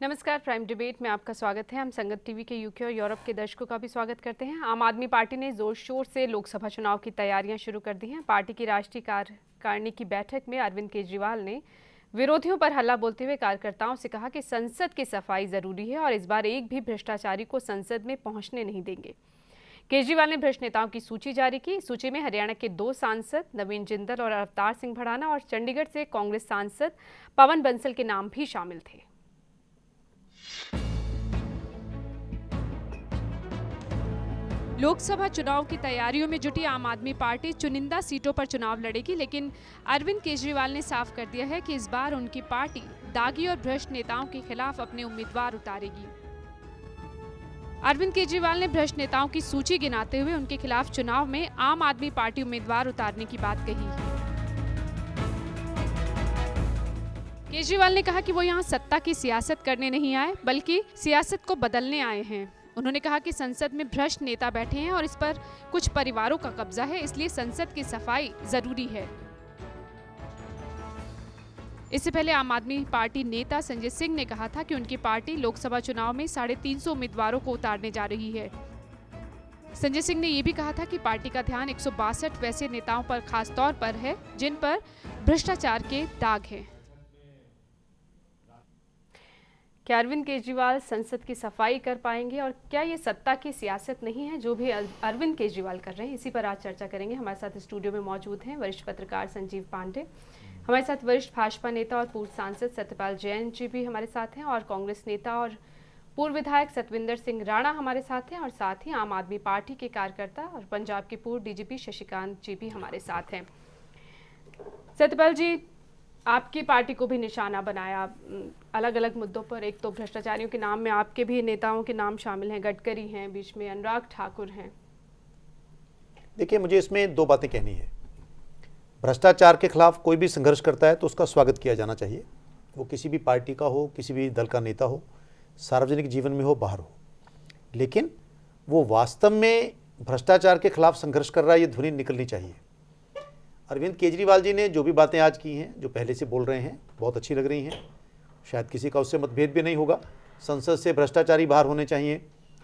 नमस्कार, prime debate में आपका स्वागत है। हम संगत टीवी के यूके और यूरोप के दर्शकों का भी स्वागत करते हैं। आम आदमी पार्टी ने जोर शोर से लोकसभा चुनाव की तैयारियां शुरू कर दी हैं। पार्टी की राष्ट्रीय कार्यकारिणी की बैठक में अरविंद केजरीवाल ने विरोधियों पर हल्ला बोलते हुए कार्यकर्ताओं से कहा कि संसद की सफाई जरूरी है और इस बार एक भी भ्रष्टाचारी को संसद में पहुंचने नहीं देंगे। केजरीवाल ने भ्रष्ट नेताओं की सूची जारी की। सूची में हरियाणा के 2 सांसद नवीन जिंदल और अवतार सिंह भड़ाना और चंडीगढ़ से कांग्रेस सांसद पवन बंसल के नाम भी शामिल थे। लोकसभा चुनाव की तैयारियों में जुटी आम आदमी पार्टी चुनिंदा सीटों पर चुनाव लड़ेगी, लेकिन अरविंद केजरीवाल ने साफ कर दिया है कि इस बार उनकी पार्टी दागी और भ्रष्ट नेताओं के खिलाफ अपने उम्मीदवार उतारेगी। अरविंद केजरीवाल ने भ्रष्ट नेताओं की सूची गिनाते हुए उनके खिलाफ चुनाव में आम आदमी पार्टी उम्मीदवार उतारने की बात कही है। केजरीवाल ने कहा कि वो यहाँ सत्ता की सियासत करने नहीं आए, बल्कि सियासत को बदलने आए हैं। उन्होंने कहा कि संसद में भ्रष्ट नेता बैठे हैं और इस पर कुछ परिवारों का कब्जा है, इसलिए संसद की सफाई जरूरी है। इससे पहले आम आदमी पार्टी नेता संजय सिंह ने कहा था कि उनकी पार्टी लोकसभा चुनाव में 350 उम्मीदवारों को उतारने जा रही है। संजय सिंह ने यह भी कहा था कि पार्टी का ध्यान 162 वैसे नेताओं पर खास तौर पर है जिन पर भ्रष्टाचार के दाग हैं। क्या अरविंद केजरीवाल संसद की सफाई कर पाएंगे और क्या ये सत्ता की सियासत नहीं है जो भी अरविंद केजरीवाल कर रहे हैं? इसी पर आज चर्चा करेंगे। हमारे साथ स्टूडियो में मौजूद हैं वरिष्ठ पत्रकार संजीव पांडे, हमारे साथ वरिष्ठ भाजपा नेता और पूर्व सांसद सत्यपाल जैन जी भी हमारे साथ हैं, और कांग्रेस नेता और पूर्व विधायक सतविंदर सिंह राणा हमारे साथ हैं, और साथ ही आम आदमी पार्टी के कार्यकर्ता और पंजाब के पूर्व डीजीपी शशिकांत जी भी हमारे साथ हैं। सत्यपाल जी, आपकी पार्टी को भी निशाना बनाया अलग अलग मुद्दों पर। एक तो भ्रष्टाचारियों के नाम में आपके भी नेताओं के नाम शामिल हैं, गडकरी हैं, बीच में अनुराग ठाकुर हैं। देखिए, मुझे इसमें 2 बातें कहनी है। भ्रष्टाचार के खिलाफ कोई भी संघर्ष करता है तो उसका स्वागत किया जाना चाहिए, वो किसी भी पार्टी का हो, किसी भी दल का नेता हो, सार्वजनिक जीवन में हो, बाहर हो। लेकिन वो वास्तव में भ्रष्टाचार के खिलाफ संघर्ष कर रहा है, ये ध्वनि निकलनी चाहिए। अरविंद केजरीवाल जी ने जो भी बातें आज की हैं, जो पहले से बोल रहे हैं, बहुत अच्छी लग रही हैं। शायद किसी का उससे मतभेद भी नहीं होगा। संसद से भ्रष्टाचारी बाहर होने चाहिए,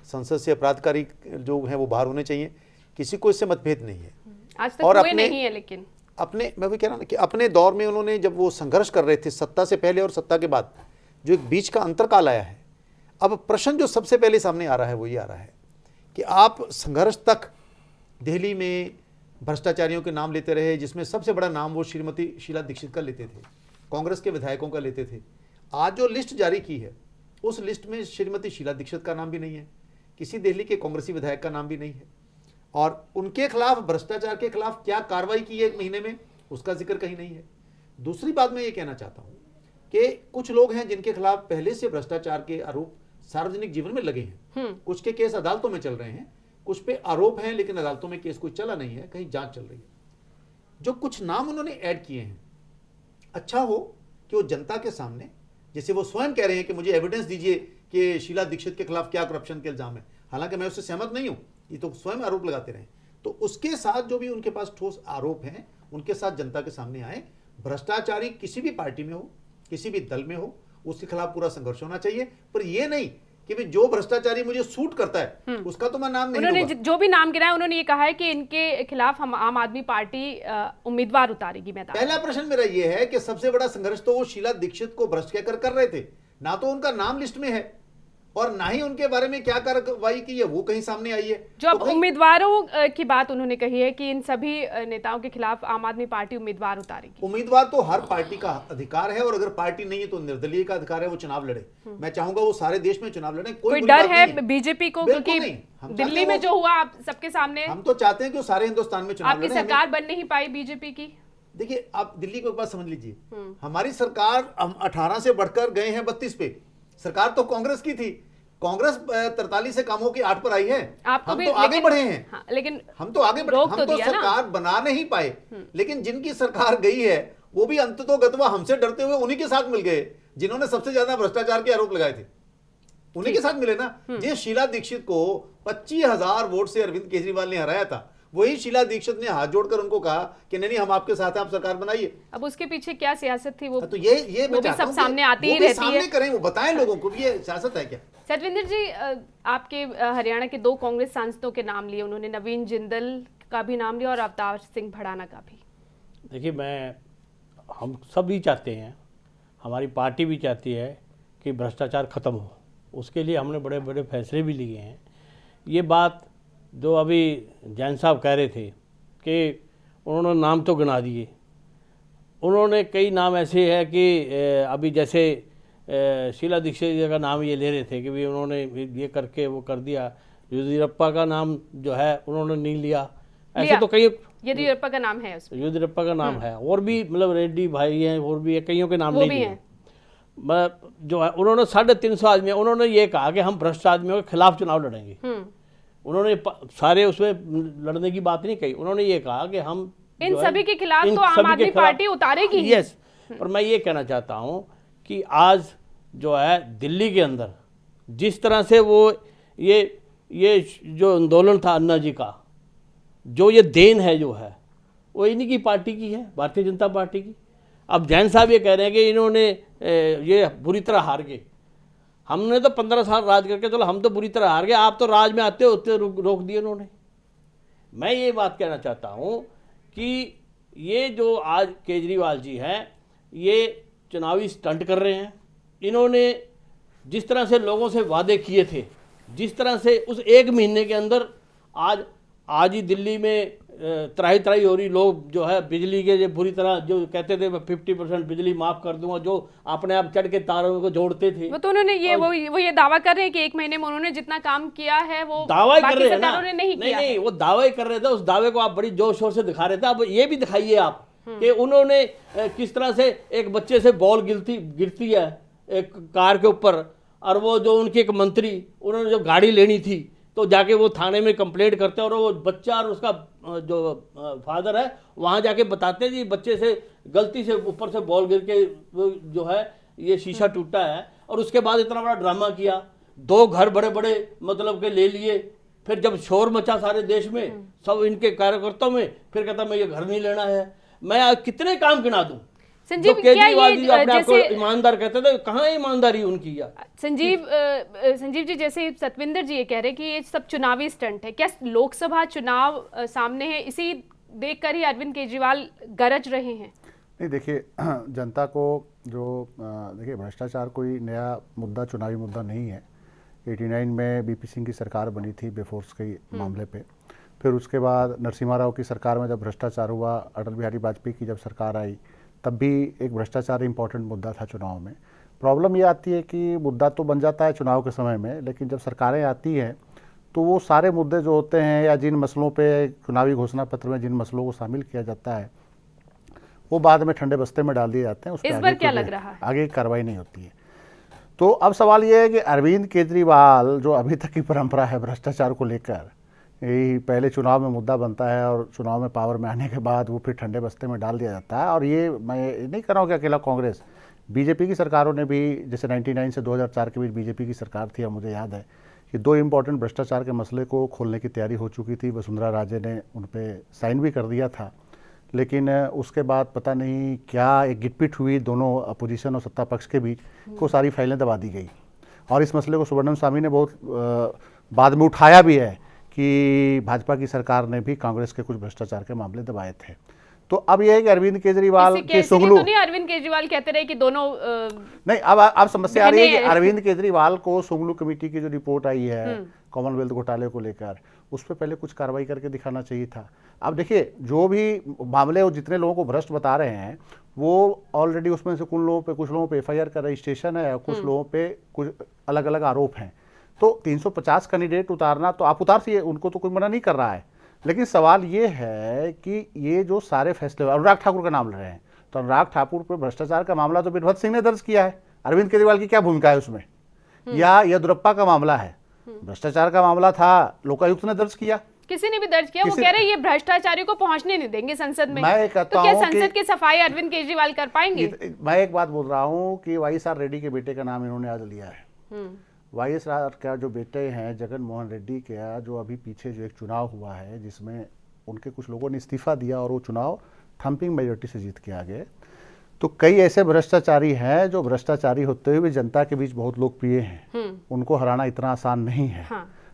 संसद से अपराधकारी जो हैं वो बाहर होने चाहिए, किसी को इससे मतभेद नहीं है। आज तक कोई नहीं है, लेकिन मैं भी कह रहा हूँ कि अपने दौर में उन्होंने जब वो संघर्ष कर रहे थे सत्ता से पहले और सत्ता के बाद, जो एक बीच का अंतरकाल आया है, अब प्रश्न जो सबसे पहले सामने आ रहा है वो ये आ रहा है कि आप संघर्ष तक दिल्ली में भ्रष्टाचारियों के नाम लेते रहे, जिसमें सबसे बड़ा नाम वो श्रीमती शीला दीक्षित का लेते थे, कांग्रेस के विधायकों का लेते थे। आज जो लिस्ट जारी की है उस लिस्ट में श्रीमती शीला दीक्षित का नाम भी नहीं है, किसी दिल्ली के कांग्रेसी विधायक का नाम भी नहीं है, और उनके खिलाफ भ्रष्टाचार के खिलाफ क्या कार्रवाई की है 1 महीने में उसका जिक्र कहीं नहीं है। दूसरी बात मैं ये कहना चाहता हूँ कि कुछ लोग हैं जिनके खिलाफ पहले से भ्रष्टाचार के आरोप सार्वजनिक जीवन में लगे हैं, कुछ के केस अदालतों में चल रहे हैं, कुछ पे आरोप हैं लेकिन अदालतों में केस कोई चला नहीं है, कहीं जांच चल रही है। जो कुछ नाम उन्होंने ऐड किए हैं, अच्छा हो कि वो जनता के सामने, जैसे वो स्वयं कह रहे हैं कि मुझे एविडेंस दीजिए कि शीला दीक्षित के खिलाफ क्या करप्शन के इल्जाम है, हालांकि मैं उससे सहमत नहीं हूं, ये तो स्वयं आरोप लगाते रहे। तो उसके साथ जो भी उनके पास ठोस आरोप हैं उनके साथ जनता के सामने आए। भ्रष्टाचारी किसी भी पार्टी में हो, किसी भी दल में हो, उसके खिलाफ पूरा संघर्ष होना चाहिए, पर यह नहीं कि भी जो भ्रष्टाचारी मुझे सूट करता है उसका तो मैं नाम नहीं लूंगा। उन्होंने जो भी नाम गिनाया, उन्होंने ये कहा है कि इनके खिलाफ हम आम आदमी पार्टी उम्मीदवार उतारेगी मैदान। पहला प्रश्न मेरा ये है कि सबसे बड़ा संघर्ष तो वो शीला दीक्षित को भ्रष्ट कहकर कर रहे थे, ना तो उनका नाम लिस्ट में है और ना ही उनके बारे में क्या कार्रवाई की है वो कहीं सामने आई है। जो अब उम्मीदवारों की बात उन्होंने कही है कि इन सभी नेताओं के खिलाफ आम आदमी पार्टी उम्मीदवार उतारेगी। उम्मीदवार तो हर पार्टी का अधिकार है, और अगर पार्टी नहीं है तो निर्दलीय का अधिकार है, वो चुनाव लड़े। मैं चाहूंगा वो सारे देश में चुनाव लड़े। कोई डर है बीजेपी को? क्योंकि दिल्ली में जो हुआ आप सबके सामने, हम तो चाहते हैं कि वो सारे हिंदुस्तान में चुनाव लड़े। आपकी सरकार बन नहीं पाई बीजेपी की। देखिए, आप दिल्ली को एक बात समझ लीजिए, हमारी सरकार हम 18 से बढ़कर गए हैं 32 पे। सरकार तो कांग्रेस की थी, कांग्रेस 43 से कम होकर 8 पर आई है। हम तो आगे बढ़े हैं। हाँ, लेकिन हम तो आगे बढ़े, हम तो सरकार बना नहीं पाए, लेकिन जिनकी सरकार गई है वो भी अंततोगत्वा हमसे डरते हुए उन्हीं के साथ मिल गए जिन्होंने सबसे ज्यादा भ्रष्टाचार के आरोप लगाए थे, उन्हीं के साथ मिले ना। जिस शीला दीक्षित को 25,000 वोट से अरविंद केजरीवाल ने हराया था, वही शीला दीक्षित ने हाथ जोड़कर उनको कहा कि नहीं नहीं हम आपके साथ हैं, आप सरकार बनाइए। अब उसके पीछे क्या सियासत थी वो तो ये वो भी सब सामने आती ही रहती है। सामने करें, वो बताएं लोगों को ये सियासत है क्या। सतविंदर जी, आपके हरियाणा के 2 कांग्रेस सांसदों के नाम लिए उन्होंने, नवीन जिंदल का भी नाम लिया और अवतार सिंह भड़ाना का भी। देखिए, हम सब भी चाहते हैं, हमारी पार्टी भी चाहती है कि भ्रष्टाचार ख़त्म हो, उसके लिए हमने बड़े बड़े फैसले भी लिए हैं। ये बात जो अभी जैन साहब कह रहे थे कि उन्होंने नाम तो गिना दिए, उन्होंने कई नाम ऐसे हैं कि अभी जैसे शीला दीक्षित जी का नाम ये ले रहे थे कि भी उन्होंने ये करके वो कर दिया। येदियुरप्पा का नाम जो है उन्होंने नहीं लिया। ऐसे तो कई, येदियुरप्पा का नाम है उसमें, येदियुरप्पा का नाम है, और भी मतलब रेड्डी भाई हैं, और भी कईयों के नाम वो नहीं भी लिए हैं। जो है उन्होंने 350 आदमी, उन्होंने ये कहा कि हम भ्रष्ट आदमियों के खिलाफ चुनाव लड़ेंगे। उन्होंने सारे उसमें लड़ने की बात नहीं कही, उन्होंने ये कहा कि हम इन सभी के खिलाफ तो आम आदमी पार्टी उतारेगी। यस, और मैं ये कहना चाहता हूँ कि आज जो है दिल्ली के अंदर जिस तरह से वो ये जो आंदोलन था अन्ना जी का, जो ये देन है जो है वो इन्हीं की पार्टी की है, भारतीय जनता पार्टी की। अब जैन साहब ये कह रहे हैं कि इन्होंने ये बुरी तरह हार गए। हमने तो 15 साल राज करके चलो हम तो बुरी तरह हार गए, आप तो राज में आते होते रोक दिए उन्होंने। मैं ये बात कहना चाहता हूँ कि ये जो आज केजरीवाल जी हैं ये चुनावी स्टंट कर रहे हैं। इन्होंने जिस तरह से लोगों से वादे किए थे, जिस तरह से उस 1 महीने के अंदर आज ही दिल्ली में त्राही त्राही हो रही, लोग जो है बिजली के जो बुरी तरह जो कहते थे मैं 50% बिजली माफ़ कर दूंगा, जो अपने आप चढ़ के तारों को जोड़ते थे, वो तो उन्होंने ये वो ये दावा कर रहे हैं कि 1 महीने में उन्होंने जितना काम किया है वो दावा ही कर रहे हैं ना। नहीं, वो दावा ही कर रहे थे, उस दावे को आप बड़ी जोर शोर से दिखा रहे थे। अब ये भी दिखाइए आप कि उन्होंने किस तरह से एक बच्चे से बॉल गिरती है एक कार के ऊपर, और वो जो उनके एक मंत्री, उन्होंने जो गाड़ी लेनी थी तो जाके वो थाने में कंप्लेंट करते हैं, और वो बच्चा और उसका जो फादर है वहाँ जाके बताते हैं जी बच्चे से गलती से ऊपर से बॉल गिर के जो है ये शीशा टूटा है। और उसके बाद इतना बड़ा ड्रामा किया, 2 घर बड़े बड़े मतलब के ले लिए, फिर जब शोर मचा सारे देश में सब इनके कार्यकर्ताओं में, फिर कहता मैं ये घर नहीं लेना है। मैं कितने काम गिना दूं। संजीव, केजरीवाल जी अपने आप को ईमानदार कहते थे, कहाँ ईमानदारी उनकी है? संजीव जी, जैसे सतविंदर जी ये कह रहे हैं कि ये सब चुनावी स्टंट है, क्या लोकसभा चुनाव सामने है, इसी देखकर ही अरविंद केजरीवाल गरज रहे हैं? नहीं, देखिए जनता को जो देखिए भ्रष्टाचार कोई नया मुद्दा, चुनावी मुद्दा नहीं है। 89 में बीपी सिंह की सरकार बनी थी बेफोर्स के मामले पे, फिर उसके बाद नरसिम्हा राव की सरकार में जब भ्रष्टाचार हुआ, अटल बिहारी वाजपेयी की जब सरकार आई तब भी एक भ्रष्टाचार इंपॉर्टेंट मुद्दा था चुनाव में। प्रॉब्लम ये आती है कि मुद्दा तो बन जाता है चुनाव के समय में, लेकिन जब सरकारें आती हैं तो वो सारे मुद्दे जो होते हैं या जिन मसलों पे चुनावी घोषणा पत्र में जिन मसलों को शामिल किया जाता है वो बाद में ठंडे बस्ते में डाल दिए जाते हैं। उस पर क्या लग रहा है? आगे कार्रवाई नहीं होती है। तो अब सवाल ये है कि अरविंद केजरीवाल जो अभी तक की परंपरा है भ्रष्टाचार को लेकर, यही पहले चुनाव में मुद्दा बनता है और चुनाव में पावर में आने के बाद वो फिर ठंडे बस्ते में डाल दिया जाता है। और ये मैं नहीं कर रहा हूँ कि अकेला कांग्रेस, बीजेपी की सरकारों ने भी, जैसे 99 से 2004 के बीच बीजेपी की सरकार थी, अब मुझे याद है कि 2 इम्पॉर्टेंट भ्रष्टाचार के मसले को खोलने की तैयारी हो चुकी थी। वसुंधरा राजे ने उन पर साइन भी कर दिया था, लेकिन उसके बाद पता नहीं क्या एक गिटपिट हुई दोनों अपोजिशन और सत्ता पक्ष के बीच, को सारी फाइलें दबा दी गई। और इस मसले को सुब्रमण्यम स्वामी ने बहुत बाद में उठाया भी है कि भाजपा की सरकार ने भी कांग्रेस के कुछ भ्रष्टाचार के मामले दबाए थे। तो अब यह है कि अरविंद केजरीवाल के सुगलू तो नहीं, अरविंद केजरीवाल कहते रहे कि दोनों नहीं, अब समस्या आ रही है कि अरविंद केजरीवाल को सुगलू कमेटी की जो रिपोर्ट आई है कॉमनवेल्थ घोटाले को लेकर, उस पर पहले कुछ कार्रवाई करके दिखाना चाहिए था। अब देखिए जो भी मामले और जितने लोगों को भ्रष्ट बता रहे हैं वो ऑलरेडी उसमें से कुछ लोगों पे FIR का रजिस्ट्रेशन है, कुछ लोगों पे कुछ अलग अलग आरोप हैं। तो 350 कैंडिडेट उतारना तो आप उतार दिए, उनको तो कोई मना नहीं कर रहा है, लेकिन सवाल ये है कि ये जो सारे फैसले अनुराग ठाकुर का नाम ले रहे हैं, तो अनुराग ठाकुर पर भ्रष्टाचार का मामला तो वीरभद्र सिंह ने दर्ज किया है, अरविंद केजरीवाल की क्या भूमिका है उसमें? या येदियुरप्पा का मामला है, भ्रष्टाचार का मामला था, लोकायुक्त ने दर्ज किया, किसी ने भी दर्ज किया। वो कह रहे हैं ये भ्रष्टाचारियों को पहुंचने नहीं देंगे संसद में। मैं कहता तो क्या संसद की सफाई अरविंद केजरीवाल कर पाएंगे? मैं एक बात बोल रहा हूँ कि YSR रेड्डी के बेटे का नाम इन्होंने आज लिया है। YSR का जो बेटे हैं जगन मोहन रेड्डी के, जो अभी पीछे जो एक चुनाव हुआ है जिसमें उनके कुछ लोगों ने इस्तीफा दिया और वो चुनाव थम्पिंग मेजोरिटी से जीत के आ गए। तो कई ऐसे भ्रष्टाचारी हैं जो भ्रष्टाचारी होते हुए भी जनता के बीच बहुत लोकप्रिय हैं, उनको हराना इतना आसान नहीं है।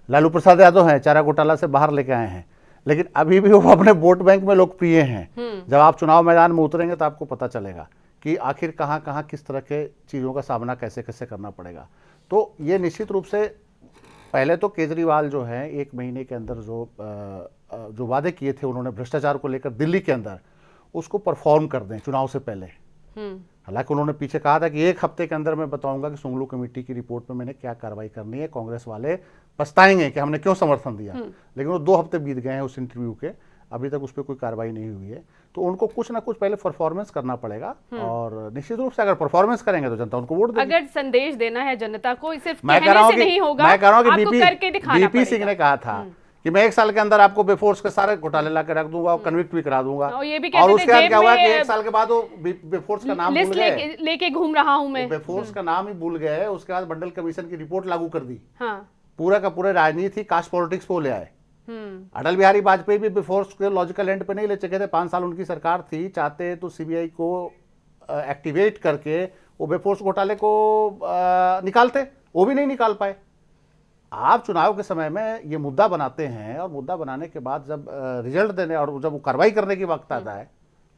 लालू प्रसाद यादव हैं, चारा घोटाला से बाहर लेके आए हैं, लेकिन अभी भी वो अपने वोट बैंक में लोकप्रिय हैं। जब आप चुनाव मैदान में उतरेंगे तो आपको पता चलेगा कि आखिर कहाँ कहाँ किस तरह के चीज़ों का सामना कैसे कैसे करना पड़ेगा। तो ये निश्चित रूप से पहले तो केजरीवाल जो है 1 महीने के अंदर जो वादे किए थे उन्होंने भ्रष्टाचार को लेकर दिल्ली के अंदर, उसको परफॉर्म कर दें चुनाव से पहले। हालांकि उन्होंने पीछे कहा था कि 1 हफ्ते के अंदर मैं बताऊंगा कि सुंगलू कमेटी की रिपोर्ट में मैंने क्या कार्रवाई करनी है, कांग्रेस वाले पछताएंगे कि हमने क्यों समर्थन दिया। लेकिन वो 2 हफ्ते बीत गए हैं उस इंटरव्यू के, अभी तक उस पर कोई कार्रवाई नहीं हुई है। तो उनको कुछ ना कुछ पहले परफॉर्मेंस करना पड़ेगा, और निश्चित रूप से अगर परफॉर्मेंस करेंगे तो जनता उनको वोट देगी। अगर संदेश देना है जनता को, सिर्फ कहने से नहीं होगा, मैं कह रहा हूं कि आपको करके दिखाना बीपी सिंह ने कहा था कि मैं 1 साल के अंदर आपको बेफोर्स के सारे घोटाले ला के रख दूंगा और कन्विक्ट भी करा दूंगा। और उसके बाद क्या हुआ कि 1 साल के बाद वो बेफोर्स का नाम भूल गए, लेके घूम रहा हूं मैं, बेफोर्स का नाम ही भूल गए। उसके बाद मंडल कमीशन की रिपोर्ट लागू कर दी। पूरा का पूरा राजनीति कास्ट पॉलिटिक्स को ले आए। अटल बिहारी वाजपेयी भी बेफोर्स के लॉजिकल एंड पे नहीं ले चुके थे। 5 साल उनकी सरकार थी, चाहते तो सीबीआई को एक्टिवेट करके वो बेफोर्स घोटाले को निकालते, वो भी नहीं निकाल पाए। आप चुनाव के समय में ये मुद्दा बनाते हैं, और मुद्दा बनाने के बाद जब रिजल्ट देने और जब वो कार्रवाई करने की वक्त आता है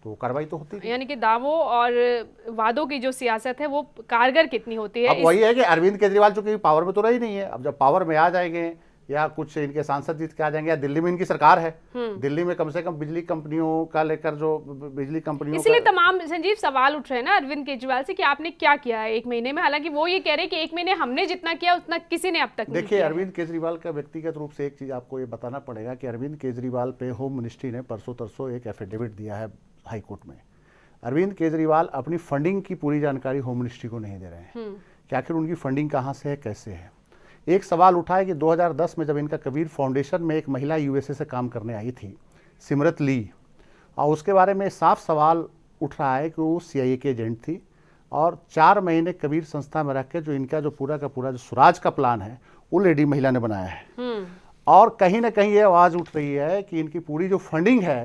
तो कार्रवाई तो होती है। यानी कि दावों और वादों की जो सियासत है वो कारगर कितनी होती है। अब वही है कि अरविंद केजरीवाल चूंकि पावर में तो रही नहीं है, अब जब पावर में आ जाएंगे या कुछ इनके सांसद जीत के आ जाएंगे, या दिल्ली में इनकी सरकार है, दिल्ली में कम से कम बिजली कंपनियों का लेकर जो बिजली कंपनियों, इसलिए तमाम संजीव सवाल उठ रहे हैं ना अरविंद केजरीवाल से कि आपने क्या किया है 1 महीने में। हालांकि वो ये कह रहे हैं कि 1 महीने हमने जितना किया उतना किसी ने अब तक नहीं देखिए किया। अरविंद केजरीवाल का व्यक्तिगत रूप से एक चीज आपको ये बताना पड़ेगा कि अरविंद केजरीवाल पे होम मिनिस्ट्री ने परसों तरसों एक एफिडेविट दिया है हाई कोर्ट में। अरविंद केजरीवाल अपनी फंडिंग की पूरी जानकारी होम मिनिस्ट्री को नहीं दे रहे हैं कि आखिर उनकी फंडिंग कहाँ से है, कैसे है। एक सवाल उठा है कि 2010 में जब इनका कबीर फाउंडेशन में एक महिला यूएसए से काम करने आई थी, सिमरत ली, और उसके बारे में साफ सवाल उठ रहा है कि वो सीआईए के एजेंट थी, और 4 महीने कबीर संस्था में रख के जो इनका जो पूरा का पूरा जो स्वराज का प्लान है वो लेडी महिला ने बनाया है। और कहीं ना कहीं ये आवाज़ उठ रही है कि इनकी पूरी जो फंडिंग है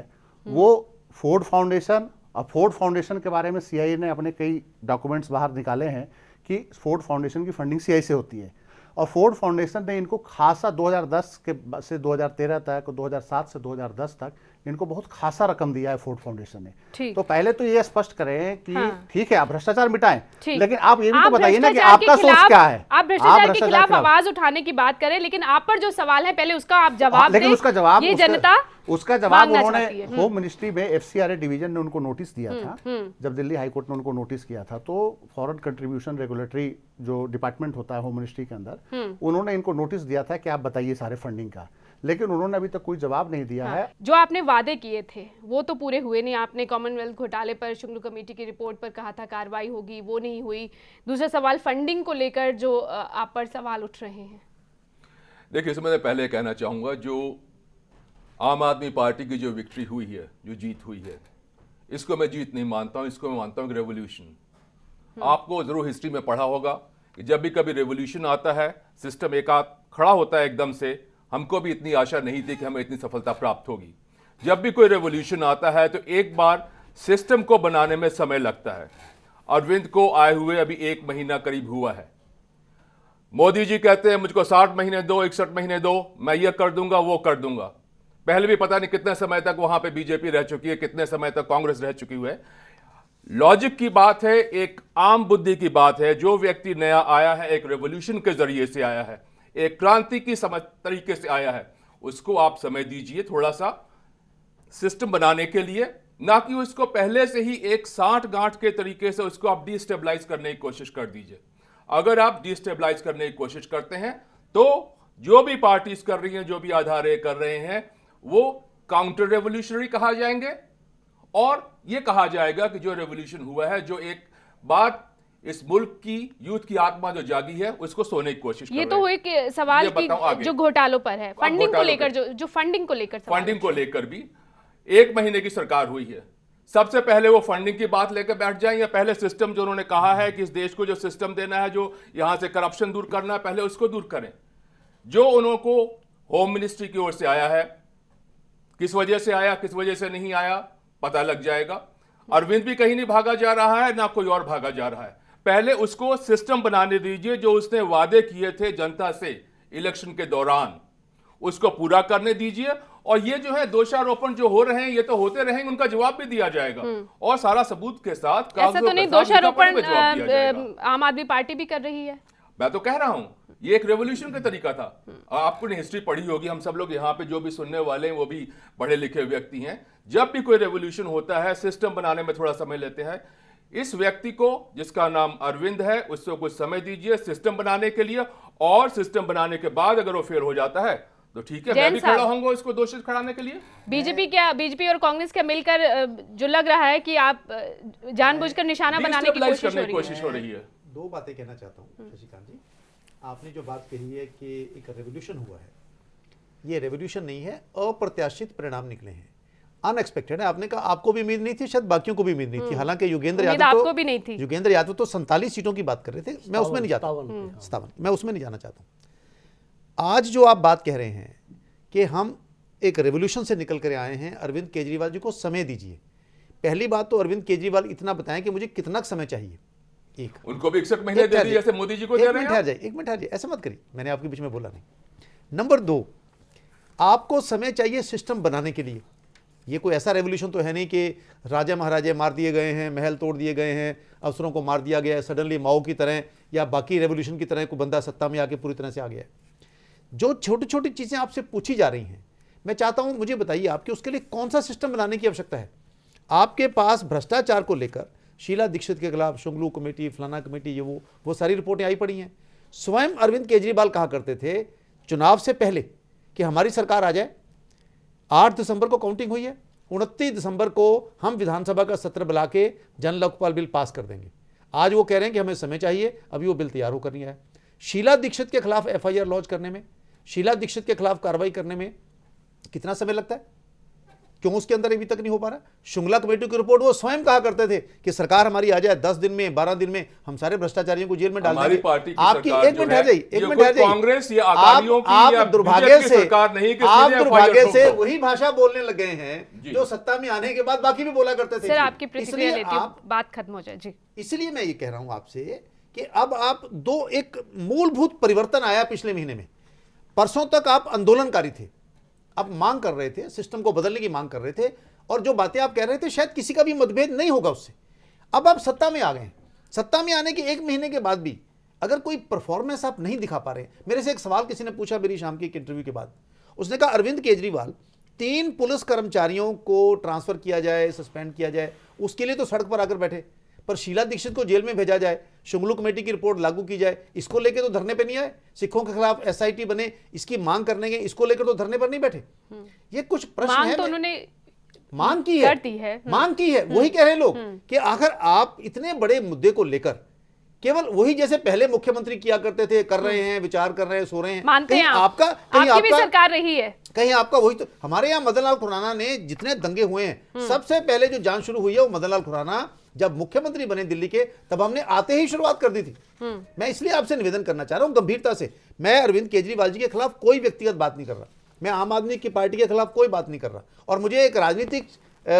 वो फोर्ड फाउंडेशन, और फोर्ड फाउंडेशन के बारे में सीआईए ने अपने कई डॉक्यूमेंट्स बाहर निकाले हैं कि फोर्ड फाउंडेशन की फंडिंग सीआईए से होती है। और फोर्ड फाउंडेशन ने इनको खासा 2010 के से 2013 तक, 2007 से 2010 तक इनको बहुत खासा रकम दिया है फोर्ड फाउंडेशन ने। तो पहले तो ये स्पष्ट करें कि ठीक है आप भ्रष्टाचार मिटाएं, लेकिन आप ये भी तो बताइए ना कि आपका सोच क्या है। आप भ्रष्टाचार के खिलाफ आवाज उठाने की बात करें, लेकिन आप पर जो सवाल है पहले उसका आप जवाब दें। लेकिन उसका जवाब ये जनता उसका जवाब उन्होंने होम मिनिस्ट्री में एफसीआरए डिवीजन ने उनको नोटिस दिया था। जब दिल्ली हाई कोर्ट ने उनको नोटिस किया था तो फॉरेन कंट्रीब्यूशन रेगुलेटरी जो डिपार्टमेंट होता है होम मिनिस्ट्री के अंदर, उन्होंने इनको नोटिस दिया था कि आप बताइए सारे फंडिंग का, लेकिन उन्होंने अभी तक कोई जवाब नहीं दिया है। जो आपने वादे किए थे वो तो पूरे हुए नहीं। आपने कॉमनवेल्थ घोटाले पर शुक्ल कमेटी की रिपोर्ट पर कहा था कार्रवाई होगी, वो नहीं हुई। दूसरा सवाल फंडिंग को लेकर जो आप पर सवाल उठ रहे हैं। देखिए, इसमें मैं पहले कहना चाहूँगा, जो आम आदमी पार्टी की जो विक्ट्री हुई है, जो जीत हुई है, इसको मैं जीत नहीं मानता हूँ, इसको मैं मानता हूँ रेवोल्यूशन। आपको जरूर हिस्ट्री में पढ़ा होगा कि जब भी कभी रेवोल्यूशन आता है, सिस्टम एक आध खड़ा होता है एकदम से। हमको भी इतनी आशा नहीं थी कि हमें इतनी सफलता प्राप्त होगी। जब भी कोई रेवोल्यूशन आता है तो एक बार सिस्टम को बनाने में समय लगता है। अरविंद को आए हुए अभी 1 महीना करीब हुआ है। मोदी जी कहते हैं मुझको 60 महीने दो, 61 महीने दो, मैं ये कर दूंगा, वो कर दूंगा। पहले भी पता नहीं कितने समय तक वहां पे बीजेपी रह चुकी है, कितने समय तक कांग्रेस रह चुकी है। लॉजिक की बात है, एक आम बुद्धि की बात है। जो व्यक्ति नया आया है, एक रेवोल्यूशन के जरिए से आया है, एक क्रांति की समझ तरीके से आया है, उसको आप समय दीजिए थोड़ा सा सिस्टम बनाने के लिए, ना कि उसको पहले से ही एक 60 गांठ के तरीके से उसको आप डिस्टेबलाइज करने की कोशिश कर दीजिए। अगर आप डिस्टेबलाइज करने की कोशिश करते हैं तो जो भी पार्टीज कर रही हैं, जो भी आधार कर रहे हैं, वो काउंटर रेवोल्यूशनरी कहा जाएंगे। और यह कहा जाएगा कि जो रेवोल्यूशन हुआ है, जो एक बात इस मुल्क की यूथ की आत्मा जो जागी है, उसको सोने की कोशिश कर रहे हैं। ये तो एक सवाल की जो घोटालों पर है, फंडिंग को लेकर, जो फंडिंग को लेकर, फंडिंग को लेकर भी 1 महीने की सरकार हुई है। सबसे पहले वो फंडिंग की बात लेकर बैठ जाएं, या पहले सिस्टम जो उन्होंने कहा है कि इस देश को जो सिस्टम देना है, जो यहां से करप्शन दूर करना है, पहले उसको दूर करें। जो उनको होम मिनिस्ट्री की ओर से आया है, किस वजह से आया, किस वजह से नहीं आया, पता लग जाएगा। अरविंद भी कहीं नहीं भागा जा रहा है, ना कोई और भागा जा रहा है। पहले उसको सिस्टम बनाने दीजिए, जो उसने वादे किए थे जनता से इलेक्शन के दौरान, उसको पूरा करने दीजिए। और ये जो है दोषारोपण जो हो रहे हैं, ये तो होते रहेंगे, उनका जवाब भी दिया जाएगा और सारा सबूत के साथ। ऐसा तो नहीं दोषारोपण आम आदमी पार्टी भी कर रही है? मैं तो कह रहा हूं ये एक रेवोल्यूशन का तरीका था। आपने हिस्ट्री पढ़ी होगी, हम सब लोग यहाँ पे जो भी सुनने वाले हैं वो भी पढ़े लिखे व्यक्ति हैं। जब भी कोई रेवोल्यूशन होता है, सिस्टम बनाने में थोड़ा समय लेते हैं। इस व्यक्ति को, जिसका नाम अरविंद है, उसको कुछ समय दीजिए सिस्टम बनाने के लिए, और सिस्टम बनाने के बाद अगर वो फेल हो जाता है तो ठीक है, मैं भी खड़ा होऊंगा इसको दोषित खड़ाने के लिए। बीजेपी और कांग्रेस क्या मिलकर जो लग रहा है कि आप जानबूझकर निशाना बनाने की कोशिश हो रही है। दो बातें कहना चाहता हूँ शशिकांत जी। आपने जो बात कही है कि एक रेवोल्यूशन हुआ है, ये रेवोल्यूशन नहीं है, अप्रत्याशित परिणाम निकले हैं, अनएक्सपेक्टेड है। आपने कहा आपको भी उम्मीद नहीं थी, शायद बाकियों को भी उम्मीद नहीं थी। हालांकि युगेंद्र यादव तो 47 सीटों की बात कर रहे थे, मैं उसमें नहीं जाता, 57, मैं उसमें नहीं जाना चाहता हूँ। आज जो आप बात कह रहे हैं कि हम एक रेवोल्यूशन से निकल कर आए हैं, अरविंद केजरीवाल जी को समय दीजिए। पहली बात तो अरविंद केजरीवाल इतना बताएं कि मुझे कितना समय चाहिए। एक उनको भी 61 महीने दे दिए जैसे मोदी जी को दे रहे हैं। एक मिनट ठहर जाइए, ऐसा मत करिए, मैंने आपके बीच में बोला नहीं। नंबर 2, आपको समय चाहिए सिस्टम बनाने के लिए। ये कोई ऐसा रेवोल्यूशन तो है नहीं कि राजा महाराजे मार दिए गए हैं, महल तोड़ दिए गए हैं, अफसरों को मार दिया गया है, सडनली माओ की तरह या बाकी रेवोल्यूशन की तरह कोई बंदा सत्ता में आके पूरी तरह से आ गया है। जो छोटी छोटी चीज़ें आपसे पूछी जा रही हैं, मैं चाहता हूं मुझे बताइए आपके उसके लिए कौन सा सिस्टम बनाने की आवश्यकता है। आपके पास भ्रष्टाचार को लेकर शीला दीक्षित के खिलाफ शुंगलू कमेटी, फलाना कमेटी, ये वो सारी रिपोर्टें आई पड़ी हैं। स्वयं अरविंद केजरीवाल कहा करते थे चुनाव से पहले कि हमारी सरकार आ जाए। 8 दिसंबर को काउंटिंग हुई है, 29 दिसंबर को हम विधानसभा का सत्र बुला के जन लोकपाल बिल पास कर देंगे। आज वो कह रहे हैं कि हमें समय चाहिए, अभी वो बिल तैयार होकर नहीं आया। शीला दीक्षित के खिलाफ FIR लॉन्च करने में, शीला दीक्षित के खिलाफ कार्रवाई करने में कितना समय लगता है? क्यों उसके अंदर अभी तक नहीं हो पा रहा? शुंगला कमेटी की रिपोर्ट वो स्वयं कहा करते थे कि सरकार हमारी आ जाए 10 दिन में, 12 दिन में हम सारे भ्रष्टाचारियों को जेल में डाल देंगे। आपकी एक मिनट है, कांग्रेस या अकालियों की या दुर्भाग्य से सरकार नहीं, आप दुर्भाग्य से वही भाषा बोलने लग गए हैं जो सत्ता में आने के बाद बाकी भी बोला करते थे। सर आपकी प्रतिक्रिया लेती हूं, बात खत्म हो जाए जी। इसलिए मैं ये कह रहा हूं आपसे कि अब आप एक मूलभूत परिवर्तन आया पिछले महीने में। परसों तक आप आंदोलनकारी थे, आप मांग कर रहे थे, सिस्टम को बदलने की मांग कर रहे थे, और जो बातें आप कह रहे थे शायद किसी का भी मतभेद नहीं होगा उससे। अब आप सत्ता में आ गए हैं, सत्ता में आने के 1 महीने के बाद भी अगर कोई परफॉर्मेंस आप नहीं दिखा पा रहे। मेरे से एक सवाल किसी ने पूछा मेरी शाम की एक इंटरव्यू के बाद, उसने कहा अरविंद केजरीवाल 3 पुलिस कर्मचारियों को ट्रांसफर किया जाए, सस्पेंड किया जाए, उसके लिए तो सड़क पर आकर बैठे, पर शीला दीक्षित को जेल में भेजा जाए, शुंगलू कमेटी की रिपोर्ट लागू की जाए, इसको लेकर तो धरने पे नहीं आए। सिखों के खिलाफ SIT बने, इसकी मांग करने के, इसको लेकर तो धरने पर नहीं बैठे। ये कुछ प्रश्न है, तो उन्होंने मांग की है, मांग की है। वही कह रहे लोग कि आखिर आप इतने बड़े मुद्दे को लेकर केवल वही जैसे पहले मुख्यमंत्री किया करते थे, कर रहे हैं, विचार कर रहे हैं, सो रहे हैं, मानते हैं आपका आपकी भी सरकार रही है, कहीं आपका वही तो। हमारे यहाँ मदन लाल खुराना ने जितने दंगे हुए हैं, सबसे पहले जो जांच शुरू हुई है वो मदन लाल खुराना जब मुख्यमंत्री बने दिल्ली के, तब हमने आते ही शुरुआत कर दी थी। मैं इसलिए आपसे निवेदन करना चाह रहा हूं गंभीरता से। मैं अरविंद केजरीवाल जी के खिलाफ कोई व्यक्तिगत बात नहीं कर रहा, मैं आम आदमी की पार्टी के खिलाफ कोई बात नहीं कर रहा, और मुझे एक राजनीतिक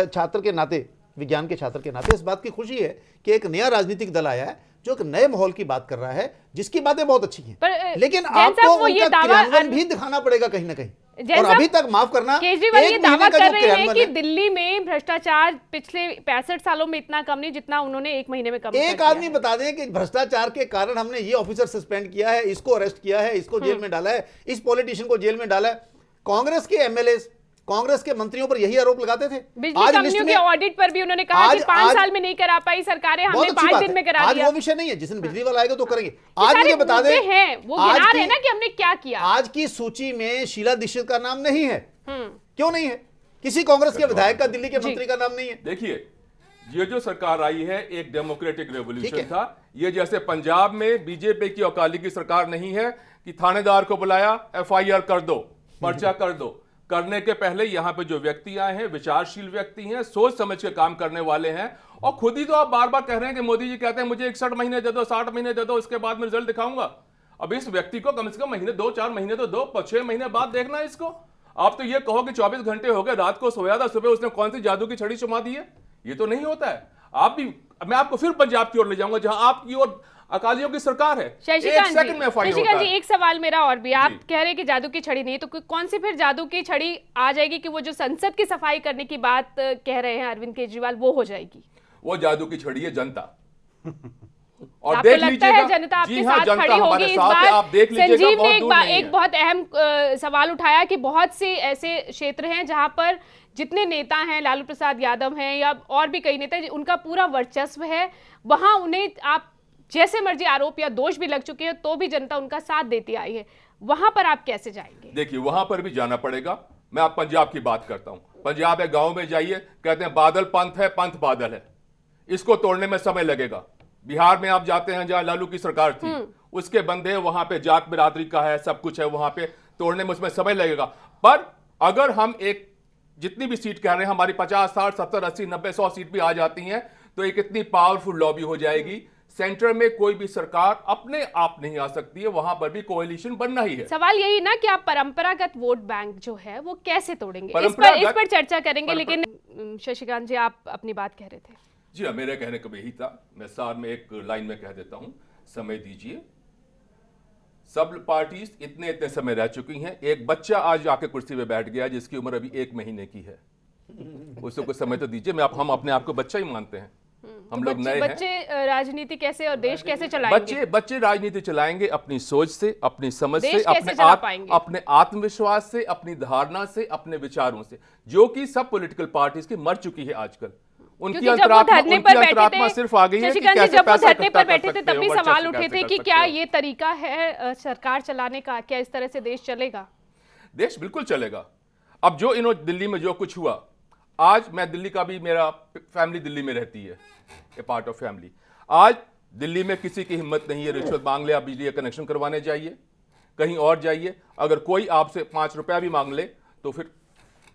छात्र के नाते, विज्ञान के छात्र के नाते इस बात की खुशी है कि एक नया राजनीतिक दल आया है जो एक नए माहौल की बात कर रहा है, जिसकी बातें बहुत अच्छी हैं, लेकिन आपको उनका क्रियान्वयन भी दिखाना पड़ेगा कहीं ना कहीं। और अभी तक माफ करना, केजरीवाल ये दावा कर रहे हैं कि दिल्ली में भ्रष्टाचार पिछले 65 सालों में इतना कम नहीं जितना उन्होंने 1 महीने में कम किया। एक आदमी बता दें कि भ्रष्टाचार के कारण हमने ये ऑफिसर सस्पेंड किया है, इसको अरेस्ट किया है, इसको जेल में डाला है, इस पॉलिटिशियन को जेल में डाला है। कांग्रेस के MLA, कांग्रेस के मंत्रियों पर यही आरोप लगाते थे। बिजली कंपनियों के ऑडिट पर भी उन्होंने कहा कि 5 साल में नहीं करा पाई सरकारें, हमने 5 दिन में करा दिया। आज वो विषय नहीं है, जिस दिन बिजली वाला आएगा तो करेंगे। आज मुझे बता दें, वो गिना रहे हैं ना कि हमने क्या किया। आज की सूची में शीला दीक्षित का नाम नहीं है। क्यों नहीं है? किसी कांग्रेस के विधायक का, दिल्ली के मंत्री का नाम नहीं है। देखिए, ये जो सरकार आई है एक डेमोक्रेटिक रेवोल्यूशन था। ये जैसे पंजाब में बीजेपी की अकाली की सरकार नहीं है कि थानेदार को बुलाया, FIR कर दो, पर्चा कर दो। करने के पहले यहां पे जो व्यक्ति आए हैं विचारशील व्यक्ति हैं, सोच समझ के काम करने वाले हैं। और खुद ही तो आप बार बार कह रहे हैं कि मोदी जी कहते हैं मुझे 61 महीने दे दो, 60 महीने दे दो, इसके बाद मैं रिजल्ट दिखाऊंगा। अब इस व्यक्ति को कम से कम महीने 2-4 महीने तो दो, 6 महीने बाद देखना है इसको। आप तो ये कहो कि 24 घंटे हो गए, रात को सोया था, सुबह उसने कौन सी जादू की छड़ी चुमा दी है? ये तो नहीं होता है। आप भी, मैं आपको फिर पंजाब की ओर ले जाऊंगा जहां आपकी ओर अकालियों की सरकार है। एक सेकंड में फाइल होता शशिकांत जी, है। एक सवाल मेरा और भी, आप कह रहे हैं कि जादू की छड़ी नहीं, तो कौन सी फिर जादू की छड़ी आ जाएगी कि वो जो संसद की सफाई करने की बात कह रहे हैं अरविंद केजरीवाल, वो हो जाएगी? वो जादू की छड़ी है जनता। और आपको देख लगता लीजिएगा, है जनता आपके जी हाँ, साथ जनता खड़ी होगी हमारे इस साथ है, बार? आप देख लीजिएगा, संजीव बहुत ने दूर नहीं एक है। बहुत अहम सवाल उठाया कि बहुत से ऐसे क्षेत्र हैं जहां पर जितने नेता हैं, लालू प्रसाद यादव हैं या और भी कई नेता, उनका पूरा वर्चस्व है, वहां उन्हें आप जैसे मर्जी आरोप या दोष भी लग चुके हैं तो भी जनता उनका साथ देती आई है, वहां पर आप कैसे जाएंगे? देखिए, वहां पर भी जाना पड़ेगा। मैं आप पंजाब की बात करता हूं। पंजाब है, गांव में जाइए, कहते हैं बादल पंथ है, पंथ बादल है, इसको तोड़ने में समय लगेगा। बिहार में आप जाते हैं जहां लालू की सरकार थी, उसके बंदे वहां पे जाट बिरादरी का है, सब कुछ है, वहां पे तोड़ने में उसमें समय लगेगा। पर अगर हम एक जितनी भी सीट कह रहे हैं, हमारी 50, 60, 70, 80, 90, 100 सीट भी आ जाती हैं, तो एक इतनी पावरफुल लॉबी हो जाएगी, सेंटर में कोई भी सरकार अपने आप नहीं आ सकती है, वहां पर भी कोalition बनना ही है। सवाल यही ना कि आप परंपरागत वोट बैंक जो है वो कैसे तोड़ेंगे, इस पर चर्चा करेंगे। लेकिन शशिकांत जी, आप अपनी बात कह रहे थे। जी हाँ, मेरे कहने का यही था। मैं सार में एक लाइन में कह देता हूं, समय दीजिए। सब पार्टीज इतने समय रह चुकी हैं। एक बच्चा आज आके कुर्सी पे बैठ गया जिसकी उम्र अभी 1 महीने की है, उसको कुछ समय तो दीजिए। हम अपने आप को बच्चा ही मानते हैं। हम लोग नए हैं। बच्चे राजनीति कैसे और देश कैसे चलाएंगे? बच्चे राजनीति चलाएंगे अपनी सोच से, अपनी समझ से, अपने आत्मविश्वास से, अपनी धारणा से, अपने विचारों से, जो कि सब पॉलिटिकल पार्टीज की मर चुकी है आजकल। उनकी अंतरात्मा सिर्फ आ गई है कि कैसे पैसा इकट्ठा कर सकते हैं। तब भी सवाल उठे थे कि क्या ये तरीका है सरकार चलाने का, क्या इस तरह से देश चलेगा? देश बिल्कुल चलेगा। अब जो इन्होंने दिल्ली में जो कुछ हुआ, आज मैं दिल्ली का भी, मेरा फैमिली दिल्ली में रहती है, ए पार्ट ऑफ फैमिली। आज दिल्ली में किसी की हिम्मत नहीं है रिश्वत मांग ले, आप बिजली का कनेक्शन करवाने जाइए, कहीं और जाइए, अगर कोई आपसे 5 रुपया भी मांग ले तो फिर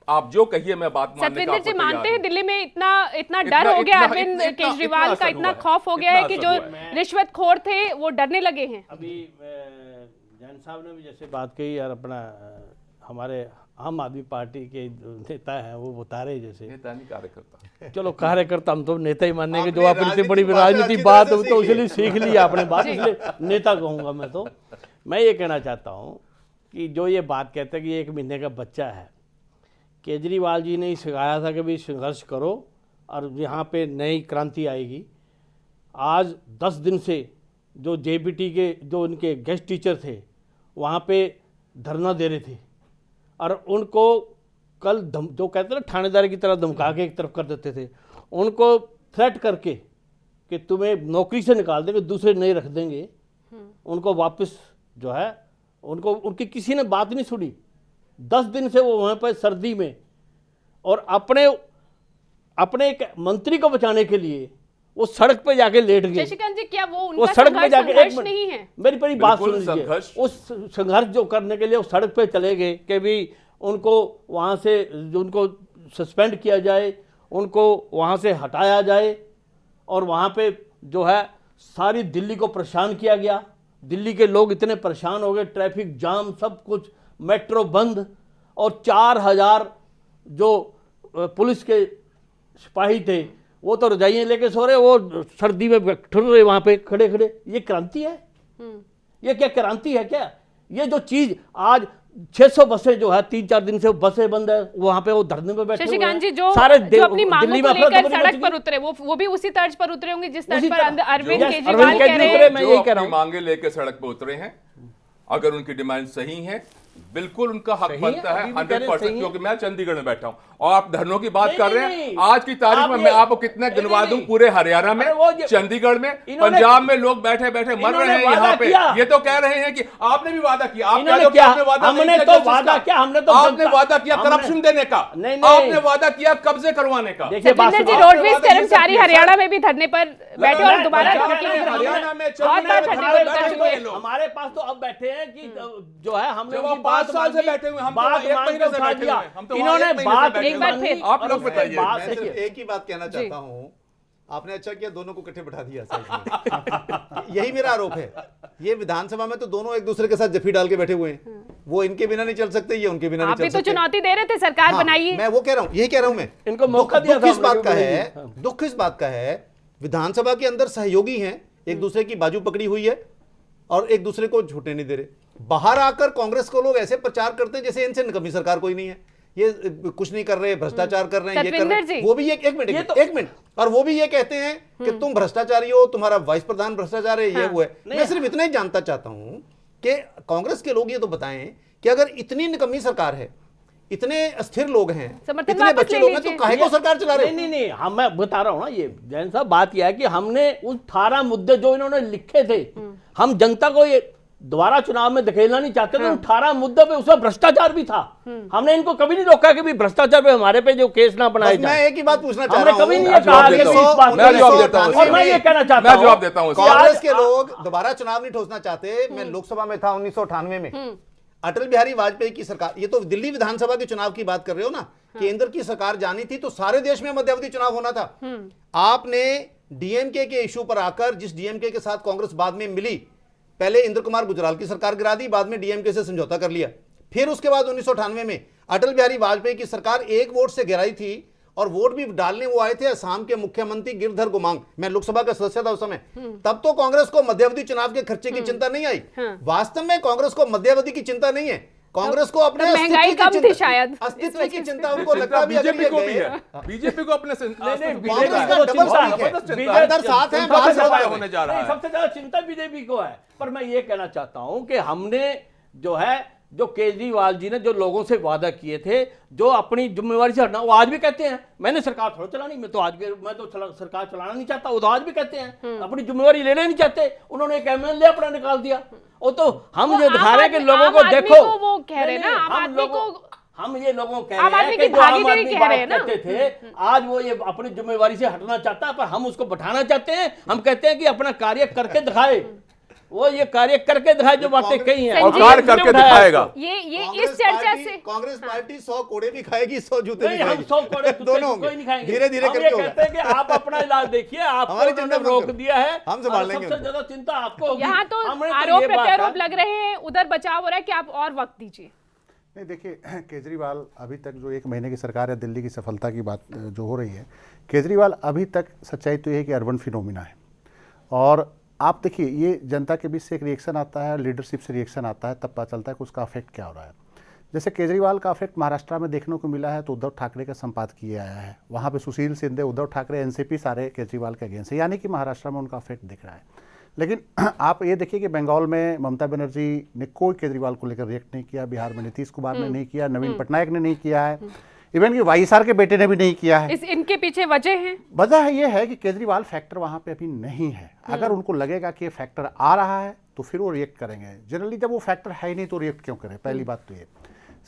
आप जो कहिए मैं बात मानने का सतविंदर जी, मानते हैं दिल्ली में इतना डर हो गया, अरविंद केजरीवाल का इतना खौफ हो गया है कि जो रिश्वतखोर थे वो डरने लगे हैं? अभी जैन साहब ने भी जैसे बात कही यार, अपना हमारे आम आदमी पार्टी के नेता हैं वो बता रहे जैसे नेता नहीं, कार्यकर्ता। चलो कार्यकर्ता, हम तो नेता ही मानेंगे। जो आप इतनी बड़ी राजनीति बात तो इसलिए सीख लिया आपने बात, इसलिए नेता कहूँगा मैं। तो मैं ये कहना चाहता हूँ कि जो ये बात कहते हैं कि 1 महीने का बच्चा है, केजरीवाल जी ने सिखाया था कि भाई संघर्ष करो और यहाँ पे नई क्रांति आएगी। आज 10 दिन से जो जेपीटी के जो उनके गेस्ट टीचर थे वहाँ पे धरना दे रहे थे और उनको कल जो कहते हैं ना थानेदार की तरह धमका के एक तरफ कर देते थे, उनको थ्रेट करके कि तुम्हें नौकरी से निकाल देंगे, दूसरे नहीं रख देंगे, उनको वापस जो है उनकी किसी ने बात नहीं सुनी। 10 दिन से वो वहाँ पर सर्दी में और अपने एक मंत्री को बचाने के लिए वो सड़क पे जाके लेट गए। शशिकांत जी, क्या वो सड़क पे जाके नहीं है? मेरी बात सुन लीजिए। उस संघर्ष जो करने के लिए वो सड़क पे चले गए कि भी उनको वहाँ से जो उनको सस्पेंड किया जाए, उनको वहाँ से हटाया जाए, और वहाँ पे जो है सारी दिल्ली को परेशान किया गया। दिल्ली के लोग इतने परेशान हो गए, ट्रैफिक जाम, सब कुछ, मेट्रो बंद, और 4000 जो पुलिस के सिपाही थे वो तो रजाइयाँ लेके सो रहे, वो सर्दी में ठुर रहे वहाँ पे खड़े खड़े। ये क्रांति है? ये क्या क्रांति है क्या? ये जो चीज आज 600 बसें जो है 3-4 दिन से बसें बंद है, वहाँ पे वो धरने में बैठे हुए हैं। जी, जो अपनी मांगों को लेकर सड़क पर उतरे, वो भी उसी तर्ज पर उतरे होंगे जिस तर्ज पर अरविंद केजरीवाल कह रहे हैं। मैं यही कह रहा हूं, मांगे लेकर सड़क पर उतरे हैं। अगर उनकी डिमांड सही है, बिल्कुल उनका हक बनता है 100%, क्योंकि मैं चंडीगढ़ में बैठा हूं और आप धरनों की बात कर रहे हैं। आज की तारीख में मैं आपको कितने गिनवा दूं, पूरे हरियाणा में, चंडीगढ़ में, पंजाब में लोग बैठे बैठे मर रहे हैं यहाँ पे। ये तो कह रहे हैं कि आपने भी वादा किया। आपने वादा किया, आपने वादा किया करप्शन देने का, आपने वादा किया कब्जे करवाने का। रोडवेज कर्मचारी हरियाणा में भी धरने पर बैठे और दोबारा हरियाणा में हमारे पास तो अब बैठे हैं कि जो है हमने 5 साल से बैठे हुए, हम तो 1 महीने से बैठे हुए हैं। इन्होंने बात एक बार फिर आप लोग बताइए। मैं सिर्फ एक ही बात कहना चाहता हूं आपने अच्छा किया दोनों को इकट्ठे बैठा दिया साइड में। यही मेरा आरोप है। ये विधानसभा में तो दोनों एक दूसरे के साथ जफी डाल के बैठे हुए हैं, वो इनके बिना नहीं चल सकते, ये उनके बिना नहीं आप चल भी तो सकते। चुनौती दे रहे थे सरकार हाँ, बनाइए। मैं वो कह रहा हूँ, यही कह रहा हूँ मैं। इनको मौका दिया दुख था इस बात का हमने, है, दुख इस बात का है, विधानसभा के अंदर सहयोगी हैं, एक दूसरे की बाजू पकड़ी हुई है और एक दूसरे को झूठने नहीं दे रहे। बाहर आकर कांग्रेस को लोग ऐसे प्रचार करते हैं जैसे इनसे निकम्मी सरकार कोई नहीं है, ये कुछ नहीं कर रहे, भ्रष्टाचार कर रहे हैं, ये कर रहे हैं। वो भी एक मिनट और वो भी ये कहते हैं कि तुम भ्रष्टाचारी हो, तुम्हारा वाइस प्रधान भ्रष्टाचार है, ये वो है। मैं सिर्फ इतना ही जानना चाहता हूं कि कांग्रेस के लोग ये तो बताएं कि अगर इतनी निकम्मी सरकार है, इतने अस्थिर लोग हैं, इतने बच्चे लोग हैं, तो काहे को सरकार चला रहे? नहीं, हम मैं बता रहा हूँ ना, ये जैन साहब बात यह है कि हमने उस 18 मुद्दे जो इन्होंने लिखे थे, हम जनता को ये दोबारा चुनाव में धकेलना नहीं चाहते थे। 18 मुद्दों पे उसमें भ्रष्टाचार भी था। हमने इनको कभी नहीं रोका कि भी भ्रष्टाचार पे हमारे पे जो केस ना बनाए जाए। मैं एक ही बात पूछना चाह रहा हूं, कभी नहीं ये कहा कि मैं जवाब देता हूं, और मैं ये कहना चाहता हूं, मैं जवाब देता हूं। कांग्रेस के लोग दोबारा चुनाव नहीं ठोसना चाहते। मैं लोकसभा में था 1998 में, अटल बिहारी वाजपेयी की सरकार, ये तो दिल्ली विधानसभा के चुनाव की बात कर रहे हो ना, केंद्र की सरकार जानी थी तो सारे देश में मध्यावधि चुनाव होना था। आपने डीएमके के इशू पर आकर, जिस डीएमके के साथ कांग्रेस बाद में मिली, पहले इंद्र कुमार गुजराल की सरकार गिरा दी, बाद में डीएमके से समझौता कर लिया, फिर उसके बाद 1998 में अटल बिहारी वाजपेयी की सरकार एक वोट से गिराई थी और वोट भी डालने वो आए थे असम के मुख्यमंत्री गिरधर गोमांग, मैं लोकसभा का सदस्य था उस समय। तब तो कांग्रेस को मध्यावधि चुनाव के खर्चे की चिंता नहीं आई। वास्तव में कांग्रेस को मध्यावधि की चिंता नहीं है, कांग्रेस को अपने महंगाई कम थी शायद, अस्तित्व की चिंता उनको लगता भी बीजेपी को भी है, बीजेपी को अपने होने जा रहा है। सबसे ज्यादा चिंता बीजेपी को है। पर मैं ये कहना चाहता हूं कि हमने जो केजरीवाल जी ने जो लोगों से वादा किए थे, जो अपनी जिम्मेवारी से हटना, वो आज भी कहते हैं मैंने सरकार थोड़ा चलानी, मैं तो सरकार चलाना नहीं चाहता, वो तो आज भी कहते हैं अपनी जिम्मेवारी लेना नहीं चाहते। उन्होंने एक एमएलए अपना निकाल दिया। वो तो हम जो दिखा रहे हैं कि लोगों को देखो, वो कह रहे हैं ना, हम ये लोगों को कह रहे हैं कि जो आम आदमी बात करते थे, आज वो ये अपनी जिम्मेवारी से हटना चाहता है, पर हम उसको बैठाना चाहते हैं। हम कहते हैं कि अपना कार्य करके दिखाए, वो ये कार्य करके दिखाए जो बातें कही हैं, और कार्य करके दिखाएगा। ये इस चर्चा से कांग्रेस पार्टी 100 कोड़े भी खाएगी, 100 जूते भी हम खाएगी। 100 कोड़े दोनों कोई नहीं खाएंगे। धीरे धीरे करके होगा। कहते हैं कि आप अपना इलाज देखिए, आपको चिंता रोक दिया है, हम संभाल लेंगे। सबसे ज्यादा चिंता आपको होगी। यहाँ तो आरोप प्रत्यारोप लग रहे हैं, उधर बचाव हो रहा है कि आप और वक्त दीजिए। नहीं, देखिए केजरीवाल अभी तक जो 1 महीने की सरकार है, दिल्ली की सफलता की बात जो हो रही है, केजरीवाल अभी तक सच्चाई तो ये है कि अर्बन फिनोमिना है। और आप देखिए ये जनता के बीच से एक रिएक्शन आता है, लीडरशिप से रिएक्शन आता है, तब पता चलता है कि उसका अफेक्ट क्या हो रहा है। जैसे केजरीवाल का अफेक्ट महाराष्ट्र में देखने को मिला है, तो उद्धव ठाकरे का संपादकीय आया है, वहाँ पे सुशील शिंदे, उद्धव ठाकरे, एनसीपी सारे केजरीवाल के अगेंस्ट है, यानी कि महाराष्ट्र में उनका अफेक्ट दिख रहा है। लेकिन आप ये देखिए कि बंगाल में ममता बनर्जी ने कोई केजरीवाल को लेकर रिएक्ट नहीं किया, बिहार में नीतीश कुमार ने नहीं किया, नवीन पटनायक ने नहीं किया है, इवन कि वाईएसआर के बेटे ने भी नहीं किया है। इनके पीछे वजह है? वजह ये है कि केजरीवाल फैक्टर वहाँ पे अभी नहीं है। अगर उनको लगेगा कि ये फैक्टर आ रहा है तो फिर वो रिएक्ट करेंगे। जनरली जब वो फैक्टर है ही नहीं तो रिएक्ट क्यों करें, पहली बात तो ये।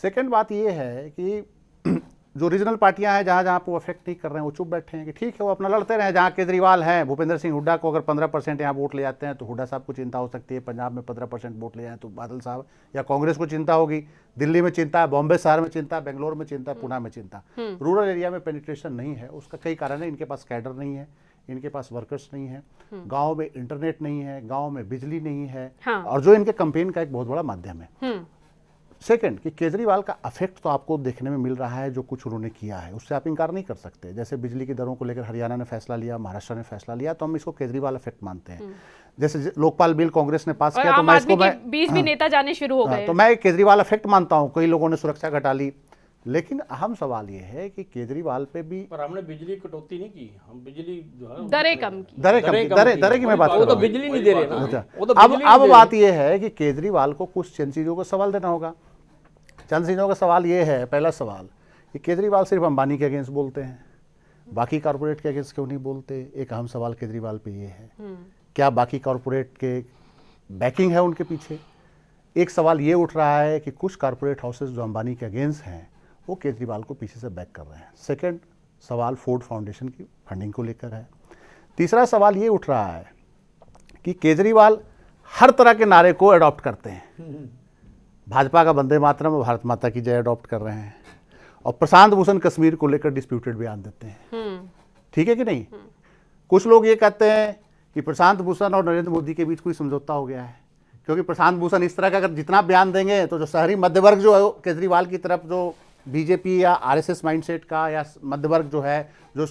सेकंड बात ये है कि जो रीजनल पार्टियां हैं जहाँ जहाँ वो अफेक्ट नहीं कर रहे हैं, वो चुप बैठे हैं कि ठीक है वो अपना लड़ते रहे। जहाँ केजरीवाल हैं, भूपेंद्र सिंह हुड्डा को अगर 15% यहाँ वोट ले जाते हैं तो हुड्डा साहब को चिंता हो सकती है, पंजाब में 15% वोट ले जाए तो बादल साहब या कांग्रेस को चिंता होगी, दिल्ली में चिंता है, बॉम्बे शहर में चिंता, बेंगलोर में चिंता, पुणे में चिंता। रूरल एरिया में पेनिट्रेशन नहीं है, उसका कई कारण है। इनके पास कैडर नहीं है, इनके पास वर्कर्स नहीं है, गाँव में इंटरनेट नहीं है, गाँव में बिजली नहीं है, और जो इनके कैंपेन का एक बहुत बड़ा माध्यम है। सेकंड कि केजरीवाल का अफेक्ट तो आपको देखने में मिल रहा है, जो कुछ उन्होंने किया है उससे आप इनकार नहीं कर सकते। जैसे बिजली की दरों को लेकर हरियाणा ने फैसला लिया, महाराष्ट्र ने फैसला लिया, तो हम इसको केजरीवाल इफेक्ट मानते हैं। जैसे लोकपाल बिल कांग्रेस ने पास किया, तो मैं इसको बीच भी नेता जाने शुरू हो गए, तो मैं केजरीवाल इफेक्ट मानता हूँ। कई लोगों ने सुरक्षा घटा ली, लेकिन अहम सवाल ये है कि केजरीवाल पे भी, पर हमने बिजली कटौती नहीं की, हम बिजली जो है दरें कम की, दरें की मैं बात कर रहा हूं। वो तो बिजली नहीं दे रहे ना। अब बात ये है कि केजरीवाल को कुछ चंद चीजों का सवाल देना होगा। चंद चीज़ों का सवाल ये है, पहला सवाल कि केजरीवाल सिर्फ अंबानी के अगेंस्ट बोलते हैं, बाकी कॉरपोरेट के अगेंस्ट क्यों नहीं बोलते। एक अहम सवाल केजरीवाल पे ये है, क्या बाकी कॉरपोरेट के बैकिंग है उनके पीछे। एक सवाल ये उठ रहा है कि कुछ कॉरपोरेट हाउसेस जो अंबानी के अगेंस्ट हैं वो केजरीवाल को पीछे से बैक कर रहे हैं। सेकेंड सवाल फोर्ड फाउंडेशन की फंडिंग को लेकर है। तीसरा सवाल ये उठ रहा है कि केजरीवाल हर तरह के नारे को अडॉप्ट करते हैं। भाजपा का वंदे मातरम और भारत माता की जय अडॉप्ट कर रहे हैं, और प्रशांत भूषण कश्मीर को लेकर डिस्प्यूटेड बयान देते हैं। ठीक है कि नहीं। कुछ लोग ये कहते हैं कि प्रशांत भूषण और नरेंद्र मोदी के बीच कोई समझौता हो गया है, क्योंकि प्रशांत भूषण इस तरह का अगर जितना बयान देंगे तो जो शहरी मध्यवर्ग जो है केजरीवाल की तरफ जो बीजेपी या आरएसएस माइंडसेट का या मध्यवर्ग जो है, जो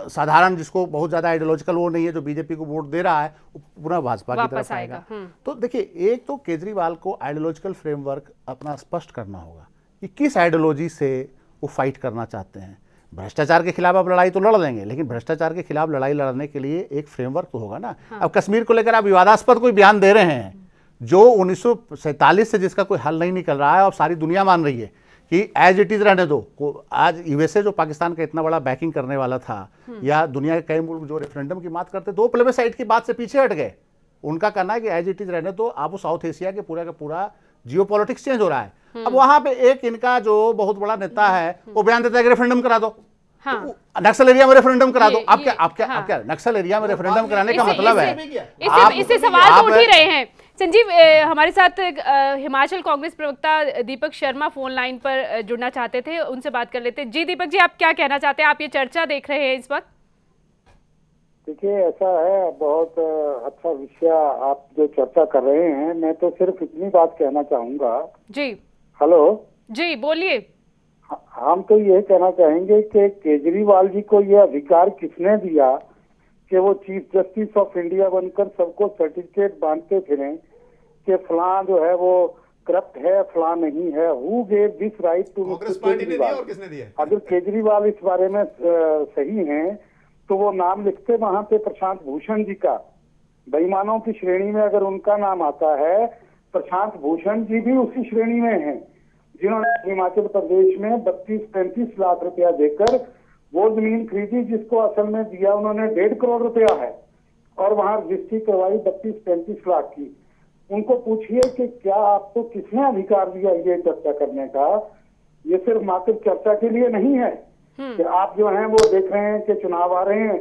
साधारण जिसको बहुत ज़्यादा आइडियोलॉजिकल वो नहीं है, जो बीजेपी को वोट दे रहा है, वो पूरा भाजपा की तरफ आएगा। तो देखिए, एक तो केजरीवाल को आइडियोलॉजिकल फ्रेमवर्क अपना स्पष्ट करना होगा कि किस आइडियोलॉजी से वो फाइट करना चाहते हैं। भ्रष्टाचार के खिलाफ आप लड़ाई तो लड़ लेंगे, लेकिन भ्रष्टाचार के खिलाफ लड़ाई लड़ने के लिए एक फ्रेमवर्क तो होगा ना। अब कश्मीर को लेकर आप विवादास्पद कोई बयान दे रहे हैं जो 1947 से जिसका कोई हल नहीं निकल रहा है और सारी दुनिया मान रही है कि एज इट इज रहने दो। आज यूएसए जो पाकिस्तान का इतना बड़ा बैकिंग करने वाला था, या दुनिया के कई मुल्क जो रेफरेंडम की बात करते, 2 प्लेबेसाइट की बात से पीछे हट गए। उनका कहना है कि एज इट इज रहने दो, आप वो साउथ एशिया के पूरा का पूरा जियोपॉलिटिक्स चेंज हो रहा है। अब वहां पे एक इनका जो बहुत बड़ा नेता है वो बयान देता है कि रेफरेंडम करा दो, नक्सल एरिया में रेफरेंडम करा दो। आप क्या नक्सल एरिया में रेफरेंडम कराने का मतलब है? इससे सवाल तो उठ ही रहे हैं। संजीव, हमारे साथ हिमाचल कांग्रेस प्रवक्ता दीपक शर्मा फोन लाइन पर जुड़ना चाहते थे, उनसे बात कर लेते हैं। जी दीपक जी, आप क्या कहना चाहते हैं? आप ये चर्चा देख रहे हैं इस वक्त। देखिए, ऐसा है, बहुत अच्छा विषय आप जो चर्चा कर रहे हैं। मैं तो सिर्फ इतनी बात कहना चाहूंगा। जी हेलो जी, बोलिए। हम तो ये कहना चाहेंगे कि केजरीवाल जी को यह अधिकार किसने दिया कि वो चीफ जस्टिस ऑफ इंडिया बनकर सबको सर्टिफिकेट बांटते फिरे कि फलां जो है वो करप्ट है, फलां नहीं है। Who gave this right to Congress party ने दिया और किसने दिया? अगर केजरीवाल इस बारे में सही हैं तो वो नाम लिखते वहां पे प्रशांत भूषण जी का। बेईमानों की श्रेणी में अगर उनका नाम आता है, प्रशांत भूषण जी भी उसी श्रेणी में हैं, जिन्होंने हिमाचल प्रदेश में 32-35 लाख रुपया देकर वो जमीन खरीदी जिसको असल में दिया उन्होंने 1.5 करोड़ रुपया है, और वहां रजिस्ट्री करवाई 32-35 लाख की। उनको पूछिए कि क्या आपको किसने अधिकार दिया ये चर्चा करने का? ये सिर्फ मात्र चर्चा के लिए नहीं है कि आप जो हैं वो देख रहे हैं कि चुनाव आ रहे हैं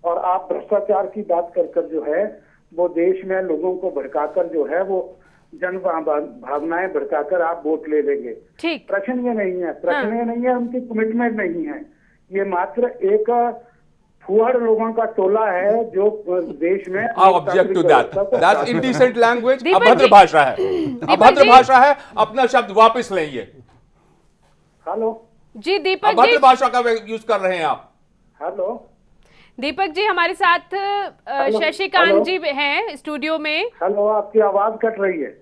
और आप भ्रष्टाचार की बात कर जो है वो देश में लोगों को भड़काकर जो है वो जन भावनाएं भड़काकर आप वोट ले लेंगे। ठीक, प्रश्न ये नहीं है, प्रश्न ये नहीं है, उनकी कमिटमेंट नहीं है। ये मात्र एक फुहड़ लोगों का टोला है जो देश में object to that's indecent language, अभद्र भाषा है, अभद्र भाषा है। अपना शब्द वापस लेंगे। हेलो जी दीपक जी, अभद्र भाषा का यूज कर रहे हैं आप। हेलो दीपक जी, हमारे साथ शशिकांत जी हैं स्टूडियो में। हेलो, आपकी आवाज कट रही है।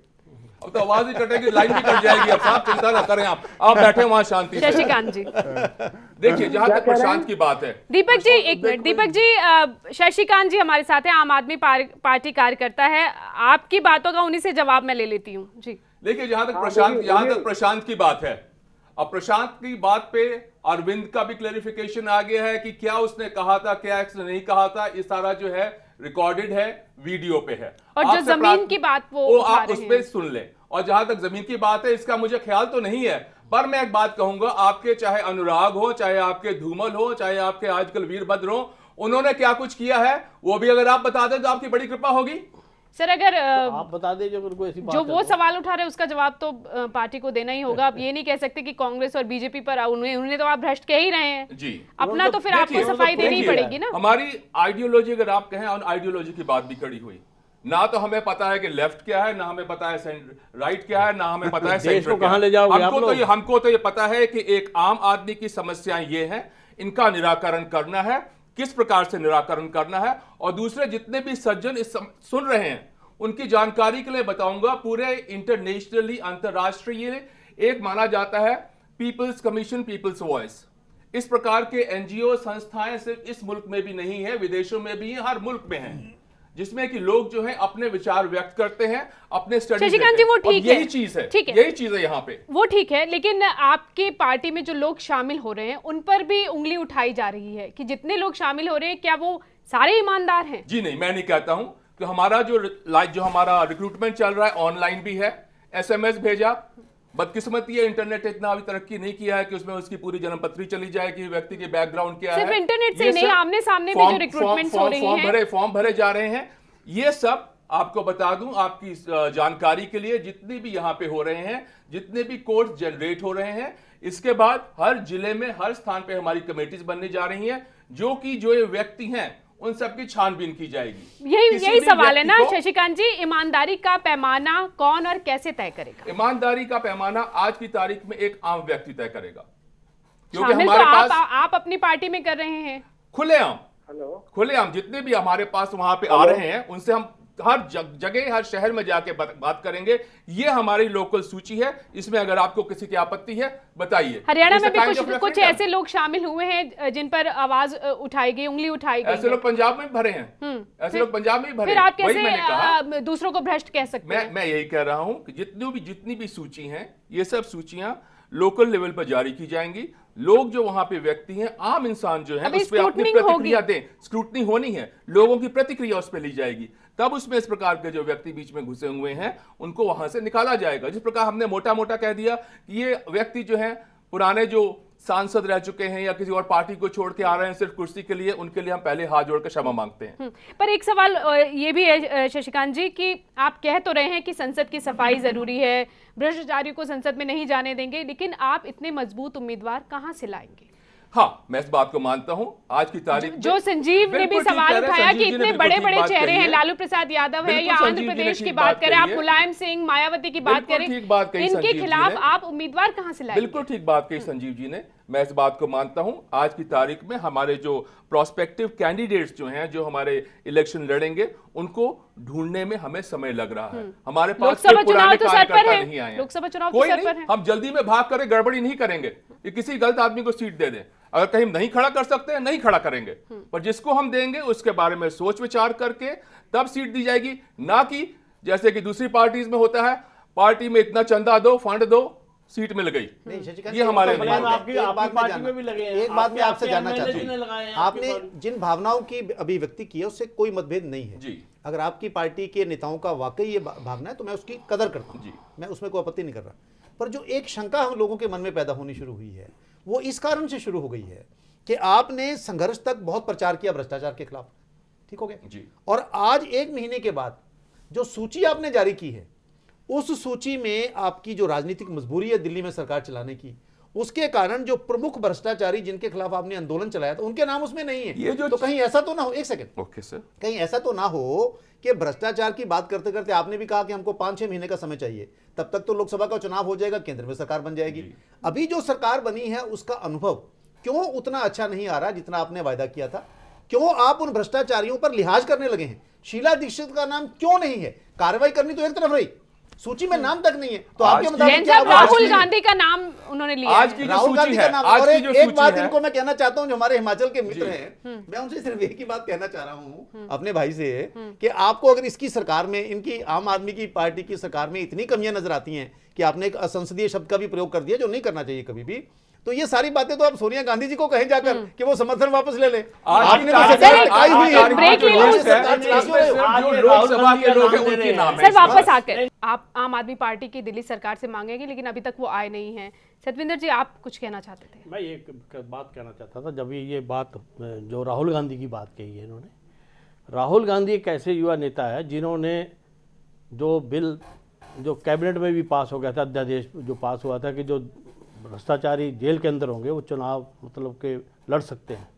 अब तो आवाज ही कटेगी, लाइन भी कट जाएगी। अब साहब चिंता ना करें, आप बैठे वहां शांति से। शशिकांत जी देखिए, जहां तक प्रशांत की बात है, दीपक जी एक मिनट। दीपक जी, शशिकांत जी हमारे साथ हैं, आम आदमी पार्टी कार्यकर्ता है। आपकी बातों का उन्हीं से जवाब मैं ले लेती हूँ। जी देखिए, जहां तक प्रशांत की बात है, अब प्रशांत की बात पे अरविंद का भी क्लैरिफिकेशन आ गया है कि क्या उसने कहा था, क्या उसने नहीं कहा था। ये सारा जो है रिकॉर्डेड है, वीडियो पे है। और जो जमीन की बात वो आप उस पे सुन लें। और जहां तक जमीन की बात है, इसका मुझे ख्याल तो नहीं है, पर मैं एक बात कहूंगा, आपके चाहे अनुराग हो, चाहे आपके धूमल हो, चाहे आपके आजकल वीरभद्र हो, उन्होंने क्या कुछ किया है वो भी अगर आप बता दें तो आपकी बड़ी कृपा होगी। सर, अगर तो आप बता दीजिए उनको ऐसी बात जो वो सवाल उठा रहे उसका जवाब तो पार्टी को देना ही होगा। आप ये नहीं कह सकते कि कांग्रेस और बीजेपी पर उन्हें तो आप भ्रष्ट कह ही रहे हैं जी। अपना, तो फिर आपको सफाई देनी ही पड़ेगी ना। हमारी आइडियोलॉजी अगर आप कहें, और आइडियोलॉजी की बात भी कड़ी हुई, ना तो हमें पता है कि लेफ्ट क्या है, ना हमें पता है राइट क्या है, ना हमें पता है देश को कहां ले जाओगे आप लोग। हमको तो ये पता है कि एक आम आदमी की समस्याएं ये हैं, इनका निराकरण करना है, किस प्रकार से निराकरण करना है। और दूसरे जितने भी सज्जन इस सुन रहे हैं उनकी जानकारी के लिए बताऊंगा, पूरे इंटरनेशनली, अंतरराष्ट्रीय एक माना जाता है पीपल्स कमीशन, पीपल्स वॉइस। इस प्रकार के एनजीओ संस्थाएं सिर्फ इस मुल्क में भी नहीं है, विदेशों में भी है, हर मुल्क में है, जिसमें कि लोग जो है अपने विचार व्यक्त करते हैं, अपने स्टडी। शशिकांत जी, वो ठीक है, यही चीज है, ठीक है, यही चीज है यहाँ पे, वो ठीक है। लेकिन आपके पार्टी में जो लोग शामिल हो रहे हैं उन पर भी उंगली उठाई जा रही है कि जितने लोग शामिल हो रहे हैं क्या वो सारे ईमानदार हैं? जी नहीं, मैं नहीं कहता हूं कि हमारा जो हमारा रिक्रूटमेंट चल रहा है ऑनलाइन भी है, एसएमएस भेजा। बदकिस्मती है, इंटरनेट इतना अभी तरक्की नहीं किया है कि उसमें उसकी पूरी जन्मपत्री चली जाए कि व्यक्ति के बैकग्राउंड क्या है। सिर्फ इंटरनेट से नहीं, आमने सामने भी जो रिक्रूटमेंट हो रही हैं, फॉर्म भरे जा रहे हैं। ये सब आपको बता दूं, आपकी जानकारी के लिए, जितने भी यहाँ पे हो रहे हैं, जितने भी कोर्स जनरेट हो रहे हैं, इसके बाद हर जिले में, हर स्थान पे हमारी कमेटीज बनने जा रही हैं, जो ये व्यक्ति हैं उन सबकी छानबीन की जाएगी। यही किसी भी सवाल है ना व्यक्ति को शशिकांत जी, ईमानदारी का पैमाना कौन और कैसे तय करेगा? ईमानदारी का पैमाना आज की तारीख में एक आम व्यक्ति तय करेगा, क्योंकि शामिल हमारे तो पास आप अपनी पार्टी में कर रहे हैं। खुलेआम जितने भी हमारे पास वहां पे आ रहे हैं उनसे हम हर जगह हर शहर में जाके बात करेंगे। ये हमारी लोकल सूची है, इसमें अगर आपको किसी की आपत्ति है बताइए। हरियाणा में भी कुछ ऐसे लोग शामिल हुए हैं जिन पर आवाज उठाई गई, उंगली उठाई गई। ऐसे लोग पंजाब में भी भरे हैं, ऐसे लोग पंजाब में भी भरे फिर हैं। आप कैसे दूसरों को भ्रष्ट कह सकते हैं? मैं यही कह रहा हूं कि जितनी भी सूची हैं, ये सब सूचियां लोकल लेवल पर जारी की जाएंगी। लोग जो वहां पे व्यक्ति हैं, आम इंसान जो है, उस पर अपनी प्रतिक्रिया दें। स्क्रूटनी होनी है, लोगों की प्रतिक्रिया उस पर ली जाएगी, तब उसमें इस प्रकार के जो व्यक्ति बीच में घुसे हुए हैं उनको वहां से निकाला जाएगा। जिस प्रकार हमने मोटा मोटा कह दिया कि ये व्यक्ति जो है पुराने जो सांसद रह चुके हैं या किसी और पार्टी को छोड़ के आ रहे हैं सिर्फ कुर्सी के लिए, उनके लिए हम पहले हाथ जोड़कर क्षमा मांगते हैं। पर एक सवाल ये भी है शशिकांत जी कि आप कह तो रहे हैं कि संसद की सफाई जरूरी है, भ्रष्टाचारियों को संसद में नहीं जाने देंगे, लेकिन आप इतने मजबूत उम्मीदवार कहां से लाएंगे? हाँ, मैं इस बात को मानता हूं। आज की तारीख जो संजीव ने भी सवाल उठाया कि इतने बड़े बड़े चेहरे हैं, लालू प्रसाद यादव है या आंध्र प्रदेश की बात करें, आप मुलायम सिंह, मायावती की बात करें, इनके खिलाफ आप उम्मीदवार कहां से लाएंगे? बिल्कुल ठीक बात कही संजीव जी ने। मैं इस बात को मानता हूं। आज की तारीख में हमारे जो प्रोस्पेक्टिव कैंडिडेट्स जो हैं, जो हमारे इलेक्शन लड़ेंगे, उनको ढूंढने में हमें समय लग रहा है। हमारे पास कोई पुराने कार्यकर्ता नहीं आए हैं। लोकसभा चुनाव कोई नहीं, हम जल्दी में भाग कर गड़बड़ी नहीं करेंगे कि किसी गलत आदमी को सीट दे दें। अगर कहीं नहीं खड़ा कर सकते हैं, नहीं खड़ा करेंगे, पर जिसको हम देंगे उसके बारे में सोच विचार करके तब सीट दी जाएगी। ना कि जैसे कि दूसरी पार्टीज में होता है, पार्टी में इतना चंदा दो, फंड दो, सीट मिल गई। ये हमारे एक बात मैं आपसे जानना चाहता हूं, आपने जिन भावनाओं की अभिव्यक्ति की है उससे कोई मतभेद नहीं है जी। अगर आपकी पार्टी के नेताओं का वाकई ये भावना है तो मैं उसकी कदर करता हूं, मैं उसमें कोई आपत्ति नहीं कर रहा। पर जो एक शंका हम लोगों के मन में पैदा होनी शुरू हुई है वो इस कारण से शुरू हो गई है कि आपने संघर्ष तक बहुत प्रचार किया भ्रष्टाचार के खिलाफ, ठीक हो गया जी। और आज 1 महीने के बाद जो सूची आपने जारी की है, उस सूची में आपकी जो राजनीतिक मजबूरी है दिल्ली में सरकार चलाने की, उसके कारण जो प्रमुख भ्रष्टाचारी जिनके खिलाफ आपने आंदोलन चलाया था उनके नाम उसमें नहीं है। ये जो तो कहीं ऐसा तो ना हो, एक सेकंड, ओके सर, कहीं ऐसा तो ना हो कि भ्रष्टाचार की बात करते करते आपने भी कहा कि हमको 5-6 महीने का समय चाहिए, तब तक तो लोकसभा का चुनाव हो जाएगा, केंद्र में सरकार बन जाएगी। अभी जो सरकार बनी है उसका अनुभव क्यों उतना अच्छा नहीं आ रहा जितना आपने वायदा किया था? क्यों आप उन भ्रष्टाचारियों पर लिहाज करने लगे हैं? शीला दीक्षित का नाम क्यों नहीं है? कार्रवाई करनी तो एक तरफ रही, सूची में नाम तक नहीं है, तो आपके मुताबिक राहुल गांधी का नाम उन्होंने लिया, आज की राहुल गांधी का नाम। और एक बात इनको मैं कहना चाहता हूं, जो हमारे हिमाचल के मित्र हैं, मैं उनसे सिर्फ एक ही बात कहना चाह रहा हूं अपने भाई से कि आपको अगर इसकी सरकार में, इनकी आम आदमी की पार्टी की सरकार में इतनी कमियां नजर आती हैं कि आपने एक असंसदीय शब्द का भी प्रयोग कर दिया जो नहीं करना चाहिए कभी भी, तो ये सारी बातें तो आप सोनिया गांधी जी को कहें जाकर कि वो समर्थन वापस ले ले। आपने तो सरकार हुई है, ब्रेक ले लो लोकसभा के लोग हैं उनके नाम है। सर वापस आकर आप आम आदमी पार्टी की दिल्ली सरकार से मांगेंगे, लेकिन अभी तक वो आए नहीं हैं। सतविंदर जी, आप कुछ कहना चाहते थे? मैं एक बात कहना चाहता था। जब ये बात जो राहुल गांधी की बात कही है इन्होंने, राहुल गांधी एक ऐसे युवा नेता है जिन्होंने जो बिल जो कैबिनेट में भी पास हो गया था, अध्यादेश जो पास हुआ था कि जो भ्रष्टाचारी जेल के अंदर होंगे वो चुनाव मतलब के लड़ सकते हैं,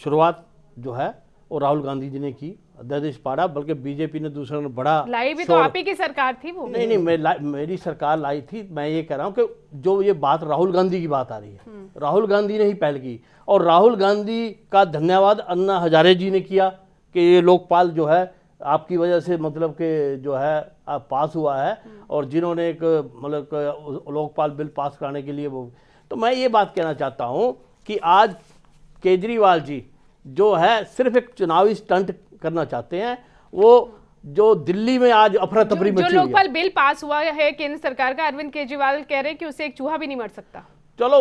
शुरुआत जो है वो राहुल गांधी जी ने की, अध्यादेश पारा, बल्कि बीजेपी ने दूसरा बड़ा लाई भी तो आप ही की सरकार थी वो। नहीं, मेरी सरकार लाई थी। मैं ये कह रहा हूँ कि जो ये बात राहुल गांधी की बात आ रही है, राहुल गांधी ने ही पहल की, और राहुल गांधी का धन्यवाद अन्ना हजारे जी ने किया कि ये लोकपाल जो है आपकी वजह से मतलब कि जो है पास हुआ है, और जिन्होंने एक मतलब लोकपाल बिल पास कराने के लिए वो। तो मैं ये बात कहना चाहता हूँ कि आज केजरीवाल जी जो है सिर्फ एक चुनावी स्टंट करना चाहते हैं। वो जो दिल्ली में आज अफरा तफरी मची हुई है, जो लोकपाल बिल पास हुआ है केंद्र सरकार का, अरविंद केजरीवाल कह रहे हैं कि उससे एक चूहा भी नहीं मर सकता। चलो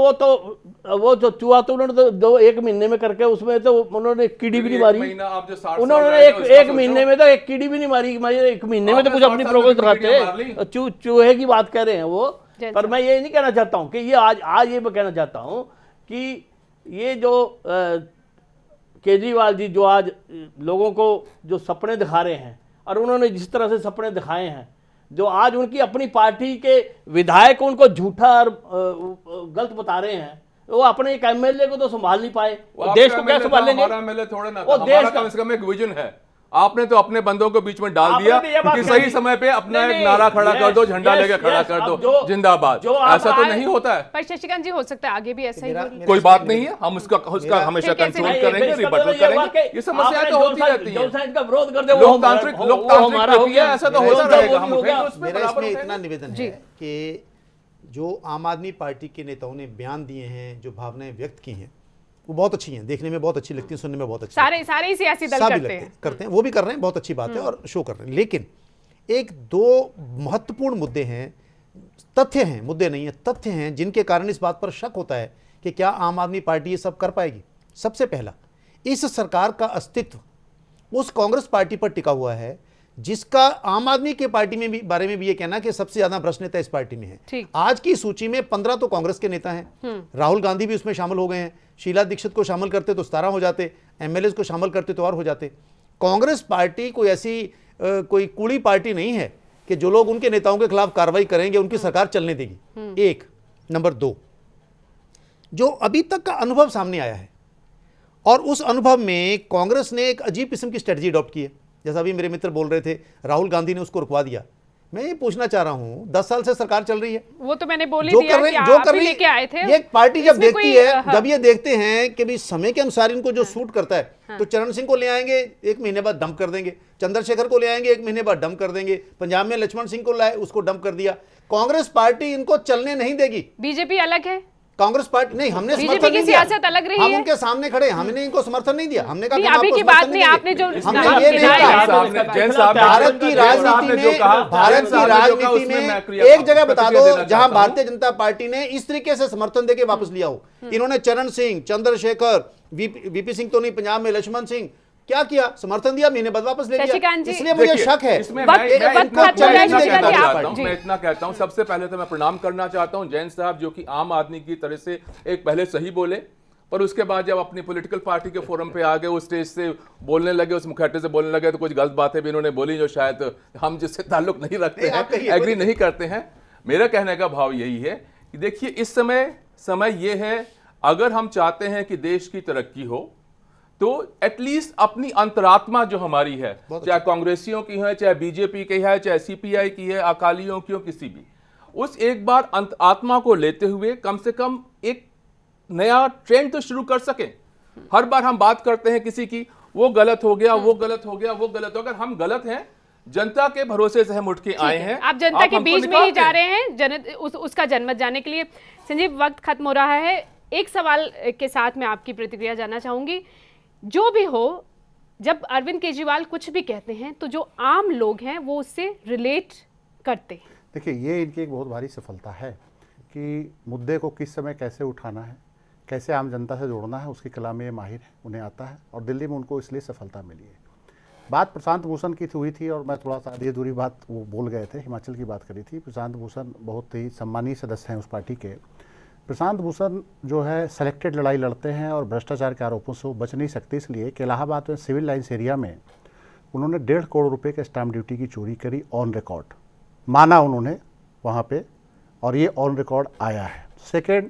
वो जो चूहा तो उन्होंने तो 1 महीने में करके उसमें तो उन्होंने कीड़ी भी नहीं मारी। उन्होंने एक महीने में तो एक कीड़ी भी नहीं मारी। 1 महीने में तो कुछ अपनी प्रोग्रेस दिखाते। चूहे की बात कर रहे हैं वो। पर मैं ये नहीं कहना चाहता हूँ कि ये आज ये मैं कहना चाहता हूँ कि ये जो केजरीवाल जी जो आज लोगों को जो सपने दिखा रहे हैं, और उन्होंने जिस तरह से सपने दिखाए हैं, जो आज उनकी अपनी पार्टी के विधायक उनको झूठा और गलत बता रहे हैं, वो अपने एक एमएलए को तो संभाल नहीं पाए, वो वो देश आपका को क्या MLA था, संभालेंगे? हमारा MLA थोड़ा ना था, वो देश हमारा का- कम से कम एक विजन है। आपने तो अपने बंदों को बीच में डाल आपने दिया भी ये बात कि कह सही दी। समय पे अपना नहीं, एक नारा खड़ा नहीं, कर दो, yes, झंडा yes, लेके खड़ा yes, कर अब दो, जो- जिंदाबाद। जो आप ऐसा तो आए- नहीं होता है। पर शशिकांत जी, हो सकता है आगे भी ऐसा ही मेरा- हो। मेरा- कोई बात नहीं है, हम उसका हमेशा फिर कैसे कंट्रोल नहीं, करेंगे, इसका रिबटल मतलब ये हुआ करेंगे। कि ये समस्याएं आपने तो होती जो रहती जो हैं। साइंस का विरोध कर दे वो लोकतांत्रिक हमारा हो प्रक्रिया गया, ऐसा तो मेरा होता इसमें- रहेगा। हम हो गया। फिर उसमें मेरा बराबर इसमें उठेंगे। इतना निवेदन जी। है कि जो आम आदमी पार्टी के नेताओं ने बयान दिए हैं, जो भावनाएं व्यक्त की हैं, वो बहुत अच्छी हैं, देखने में बहुत अच्छी लगती हैं, सुनने में बहुत अच्छी सारे ही सियासी दल सभी करते लगते हैं। करते हैं, वो भी कर रहे हैं, बहुत अच्छी बात है और शो कर रहे हैं। लेकिन एक दो महत्वपूर्ण मुद्दे हैं, तथ्य हैं, मुद्दे नहीं है, तथ्य हैं, जिनके कारण इस बात पर शक होता है कि क्या आम आदमी पार्टी ये सब कर पाएगी। सबसे पहला, इस सरकार का अस्तित्व उस कांग्रेस पार्टी पर टिका हुआ है जिसका आम आदमी के पार्टी में भी बारे में भी ये कहना कि सबसे ज्यादा भ्रष्ट नेता इस पार्टी में है। ठीक। आज की सूची में 15 तो कांग्रेस के नेता हैं, राहुल गांधी भी उसमें शामिल हो गए हैं, शीला दीक्षित को शामिल करते तो 17 हो जाते, एमएलए को शामिल करते तो और हो जाते। कांग्रेस पार्टी कोई ऐसी कोई कूड़ी पार्टी नहीं है कि जो लोग उनके नेताओं के खिलाफ कार्रवाई करेंगे उनकी सरकार चलने देगी। एक। नंबर 2, जो अभी तक का अनुभव सामने आया है और उस अनुभव में कांग्रेस ने एक अजीब किस्म की स्ट्रेटजी अडॉप्ट की है। जैसा अभी मेरे मित्र बोल रहे थे, राहुल गांधी ने उसको रुकवा दिया। मैं ये पूछना चाह रहा हूं, 10 साल से सरकार चल रही है, वो तो मैंने बोल ही जो दिया कर रहे कि जो आप कर ही रही लेके आए थे। ये पार्टी जब इसमें देखती कोई, है, हाँ। जब ये देखते हैं कि भी समय के अनुसार इनको जो सूट करता है, तो चरण सिंह को ले आएंगे, 1 महीने बाद डंप कर देंगे, चंद्रशेखर को ले आएंगे, 1 महीने बाद डंप कर देंगे, पंजाब में लक्ष्मण सिंह को लाए, उसको डंप कर दिया। कांग्रेस पार्टी इनको चलने नहीं देगी। बीजेपी अलग है, कांग्रेस पार्टी नहीं, हमने बीजेपी समर्थन की नहीं दिया, सियासत अलग रही हम है। उनके सामने खड़े, हमने इनको समर्थन नहीं दिया, हमने कहा नहीं, कि हम अभी आपको की बात समर्थन नहीं, देंगे। आपने जो हमने नाम ये नहीं गिनाए कहा। हैं, साहब ने- जैन साहब ने- भारत की जैन साहब राजनीति ने जो में, कहा, भारत जैन की साहब ने जो कहा, राजनीति उसमें मैं में क्रिया- एक जगह बता प्रतिक्रिया दो देना जहां चाहता हूं। भारतीय जनता पार्टी ने इस तरीके से समर्थन देके वापस लिया हो। इन्होंने चरण सिंह, चंद्रशेखर, वीपी सिंह तो नहीं, पंजाब में लक्ष्मण सिंह, क्या किया, समर्थन दिया, महीने बाद वापस ले लिया। शशिकांत जी, इसलिए मुझे देखिए, शक है इसमें वक्त- मैं वक्त इतना खत्म हो रहा है, चैलेंज कहना शशिकांत जी, चाहता आप- हूं, जी। मैं इतना कहता हूं, सबसे पहले तो मैं प्रणाम करना चाहता हूं जैन साहब, जो कि आम आदमी की तरह से एक पहले सही बोले, पर उसके बाद जब अपनी पॉलिटिकल पार्टी के फोरम पे आ गए, उस स्टेज से बोलने लगे, उस मुखौटे से बोलने लगे, तो कुछ गलत बातें भी इन्होंने बोली जो शायद हम जिससे ताल्लुक नहीं रखते नहीं, आप हैं, कहिए, एग्री नहीं करते हैं। मेरा कहने का भाव यही है कि देखिए, इस समय ये है, अगर हम चाहते हैं कि देश की तरक्की हो तो एटलीस्ट अपनी अंतरात्मा जो हमारी है, चाहे कांग्रेसियों की है, चाहे बीजेपी की है, चाहे सीपीआई की है, अकालियों की हो, किसी भी, उस एक बार आत्मा को लेते हुए कम से कम एक नया ट्रेंड तो शुरू कर सकें। हर बार हम बात करते हैं किसी की, वो गलत हो गया, वो गलत हो गया, वो गलत हो गया। अगर हम गलत हैं, जनता के भरोसे से हम उठ के आए हैं, आप जनता के हमको बीच में ही निकालते जा हैं। रहे हैं उसका जनमत जाने के लिए। संजीव, वक्त खत्म हो रहा है, एक सवाल के साथ मैं आपकी प्रतिक्रिया जानना चाहूंगी। जो भी हो, जब अरविंद केजरीवाल कुछ भी कहते हैं तो जो आम लोग हैं वो उससे रिलेट करते हैं। देखिए, ये इनकी एक बहुत भारी सफलता है कि मुद्दे को किस समय कैसे उठाना है, कैसे आम जनता से जोड़ना है, उसकी कला में ये माहिर है, उन्हें आता है, और दिल्ली में उनको इसलिए सफलता मिली है। बात प्रशांत भूषण की हुई थी और मैं थोड़ा सा आधी अधूरी बात वो बोल गए थे, हिमाचल की बात करी थी। प्रशांत भूषण बहुत ही सम्मानीय सदस्य हैं उस पार्टी के। प्रशांत भूषण जो है सेलेक्टेड लड़ाई लड़ते हैं और भ्रष्टाचार के आरोपों से वो बच नहीं सकते, इसलिए कि इलाहाबाद में सिविल लाइन्स एरिया में उन्होंने 1.5 करोड़ रुपए के स्टाम्प ड्यूटी की चोरी करी, ऑन रिकॉर्ड माना उन्होंने वहाँ पे, और ये ऑन रिकॉर्ड आया है। सेकेंड,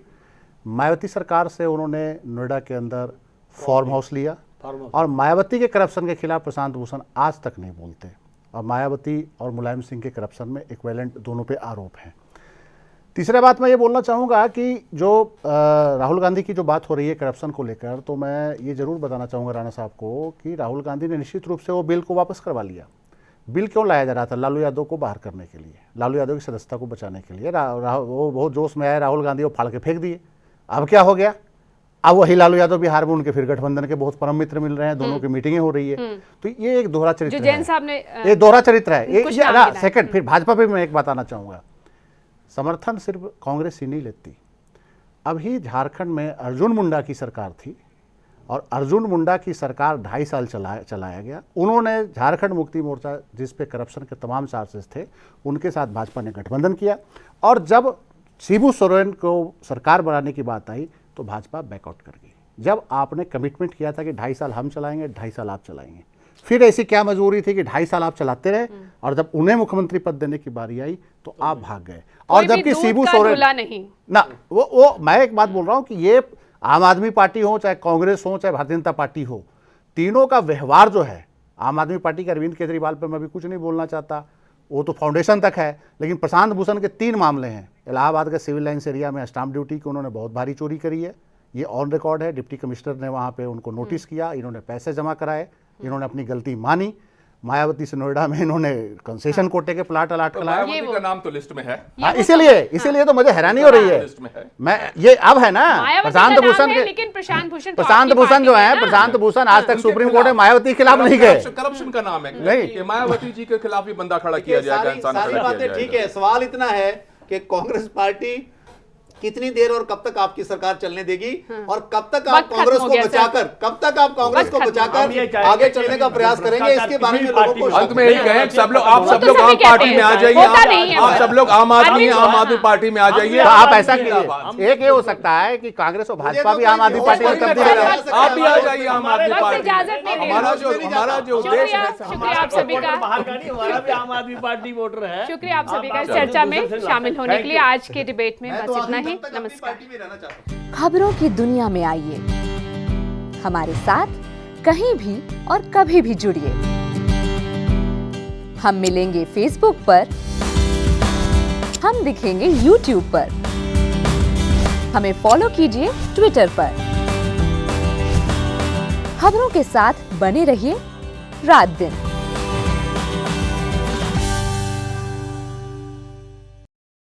मायावती सरकार से उन्होंने नोएडा के अंदर फार्म हाउस लिया, और मायावती के करप्शन के खिलाफ प्रशांत भूषण आज तक नहीं बोलते, और मायावती और मुलायम सिंह के करप्शन में इक्विवेलेंट दोनों पे आरोप हैं। तीसरा बात मैं ये बोलना चाहूँगा कि जो राहुल गांधी की जो बात हो रही है करप्शन को लेकर, तो मैं ये ज़रूर बताना चाहूँगा राणा साहब को कि राहुल गांधी ने निश्चित रूप से वो बिल को वापस करवा लिया। बिल क्यों लाया जा रहा था? लालू यादव को बाहर करने के लिए, लालू यादव की सदस्यता को बचाने के लिए। वो बहुत जोश में आए राहुल गांधी, वो फाड़ के फेंक दिए। अब क्या हो गया? अब वही लालू यादव बिहार में उनके फिर गठबंधन के बहुत परम मित्र मिल रहे हैं, दोनों की मीटिंगें हो रही है। तो ये एक दोहरा चरित्र जो तो जैन साहब ने ये दोहरा चरित्र है। कुछ नाम गिनाए। सेकंड, फिर भाजपा पे मैं एक बात आना चाहूँगा, समर्थन सिर्फ कांग्रेस ही नहीं लेती। अभी झारखंड में अर्जुन मुंडा की सरकार थी, और अर्जुन मुंडा की सरकार 2.5 साल चलाया गया। उन्होंने झारखंड मुक्ति मोर्चा, जिस पे करप्शन के तमाम चार्जेस थे, उनके साथ भाजपा ने गठबंधन किया, और जब शिबू सोरेन को सरकार बनाने की बात आई तो भाजपा बैकआउट कर गई। जब आपने कमिटमेंट किया था कि 2.5 साल हम चलाएंगे, 2.5 साल आप चलाएंगे, फिर ऐसी क्या मजबूरी थी कि 2.5 साल आप चलाते रहे, और जब उन्हें मुख्यमंत्री पद देने की बारी आई तो आप भाग गए। और कोई भी जबकि दूध शिबू का सोरेन धुला नहीं ना, वो मैं एक बात बोल रहा हूं कि ये आम आदमी पार्टी हो, चाहे कांग्रेस हो, चाहे भारतीय जनता पार्टी हो, तीनों का व्यवहार जो है, आम आदमी पार्टी के अरविंद केजरीवाल पे मैं भी कुछ नहीं बोलना चाहता, वो तो फाउंडेशन तक है, लेकिन प्रशांत भूषण के 3 मामले हैं। इलाहाबाद के सिविल लाइन्स एरिया में स्टाम्प ड्यूटी की उन्होंने बहुत भारी चोरी करी है, ये ऑन रिकॉर्ड है। डिप्टी कमिश्नर ने वहाँ पे उनको नोटिस किया, इन्होंने पैसे जमा कराए, इन्होंने अपनी गलती मानी। मायावती से नोएडा में इन्होंने कंसेशन कोटे के प्लाट अलाट तो कराए। मायावती का नाम तो लिस्ट में है। हाँ, इसीलिए तो मुझे हैरानी हो रही लिस्ट में है। है। मैं ये अब है ना, मायावती प्रशांत का नाम भूषण है, के, लेकिन प्रशांत भूषण तो प्रशांत आपकी भूषण जो पार्टी है, ना। प्रशांत भूषण आज तक उनके सुप्रीम खिलाफ- कोर्ट में मायावती के खिलाफ नहीं गए। करप्शन का नाम है नहीं। कि मायावती जी के खिलाफ भी बंदा खड़ा किया जाएगा, इंसान सारी खड़ा किया बातें ठीक जाएगा। है, सवाल इतना है कि कांग्रेस पार्टी कितनी देर और कब तक आपकी सरकार चलने देगी, और कब तक आप वक्त खत्म कांग्रेस हो को गया, सर। बचाकर, कब तक आप कांग्रेस वक्त को खत्म। बचाकर आगे चलने का प्रयास करेंगे, इसके बारे में लोगों को अंत में यही कहें कि सब लोग, आप वो सब तो लोग सभी आम पार्टी कहते में आ हैं, जाइए, होता नहीं है आप वो। सब लोग आम आदमी हैं, आम अरविंद- आदमी पार्टी में आ जाइए। तो आप ऐसा जिंदाबाद। कीजिए, एक ये हो सकता है कि कांग्रेस और भाजपा भी आम आदमी पार्टी में कोई तब्दील भी हो। कर सकता है। आप भी आ जाइए आम आदमी वक्त पार्टी इजाजत में। नहीं दे हमारा रहा। जो उद्देश्य है, शुक्रिया आप सभी का, हमारा भी आम आदमी पार्टी वोटर है। शुक्रिया आप सभी का इस चर्चा में शामिल होने के लिए। आज के डिबेट में बस इतना ही। नमस्कार। पार्टी में रहना चाहता हूं। खबरों की दुनिया में आइए, हमारे साथ कहीं भी और कभी भी जुड़िए। हम मिलेंगे फेसबुक पर, हम दिखेंगे यूट्यूब पर, हमें फॉलो कीजिए ट्विटर पर। खबरों के साथ बने रहिए रात दिन।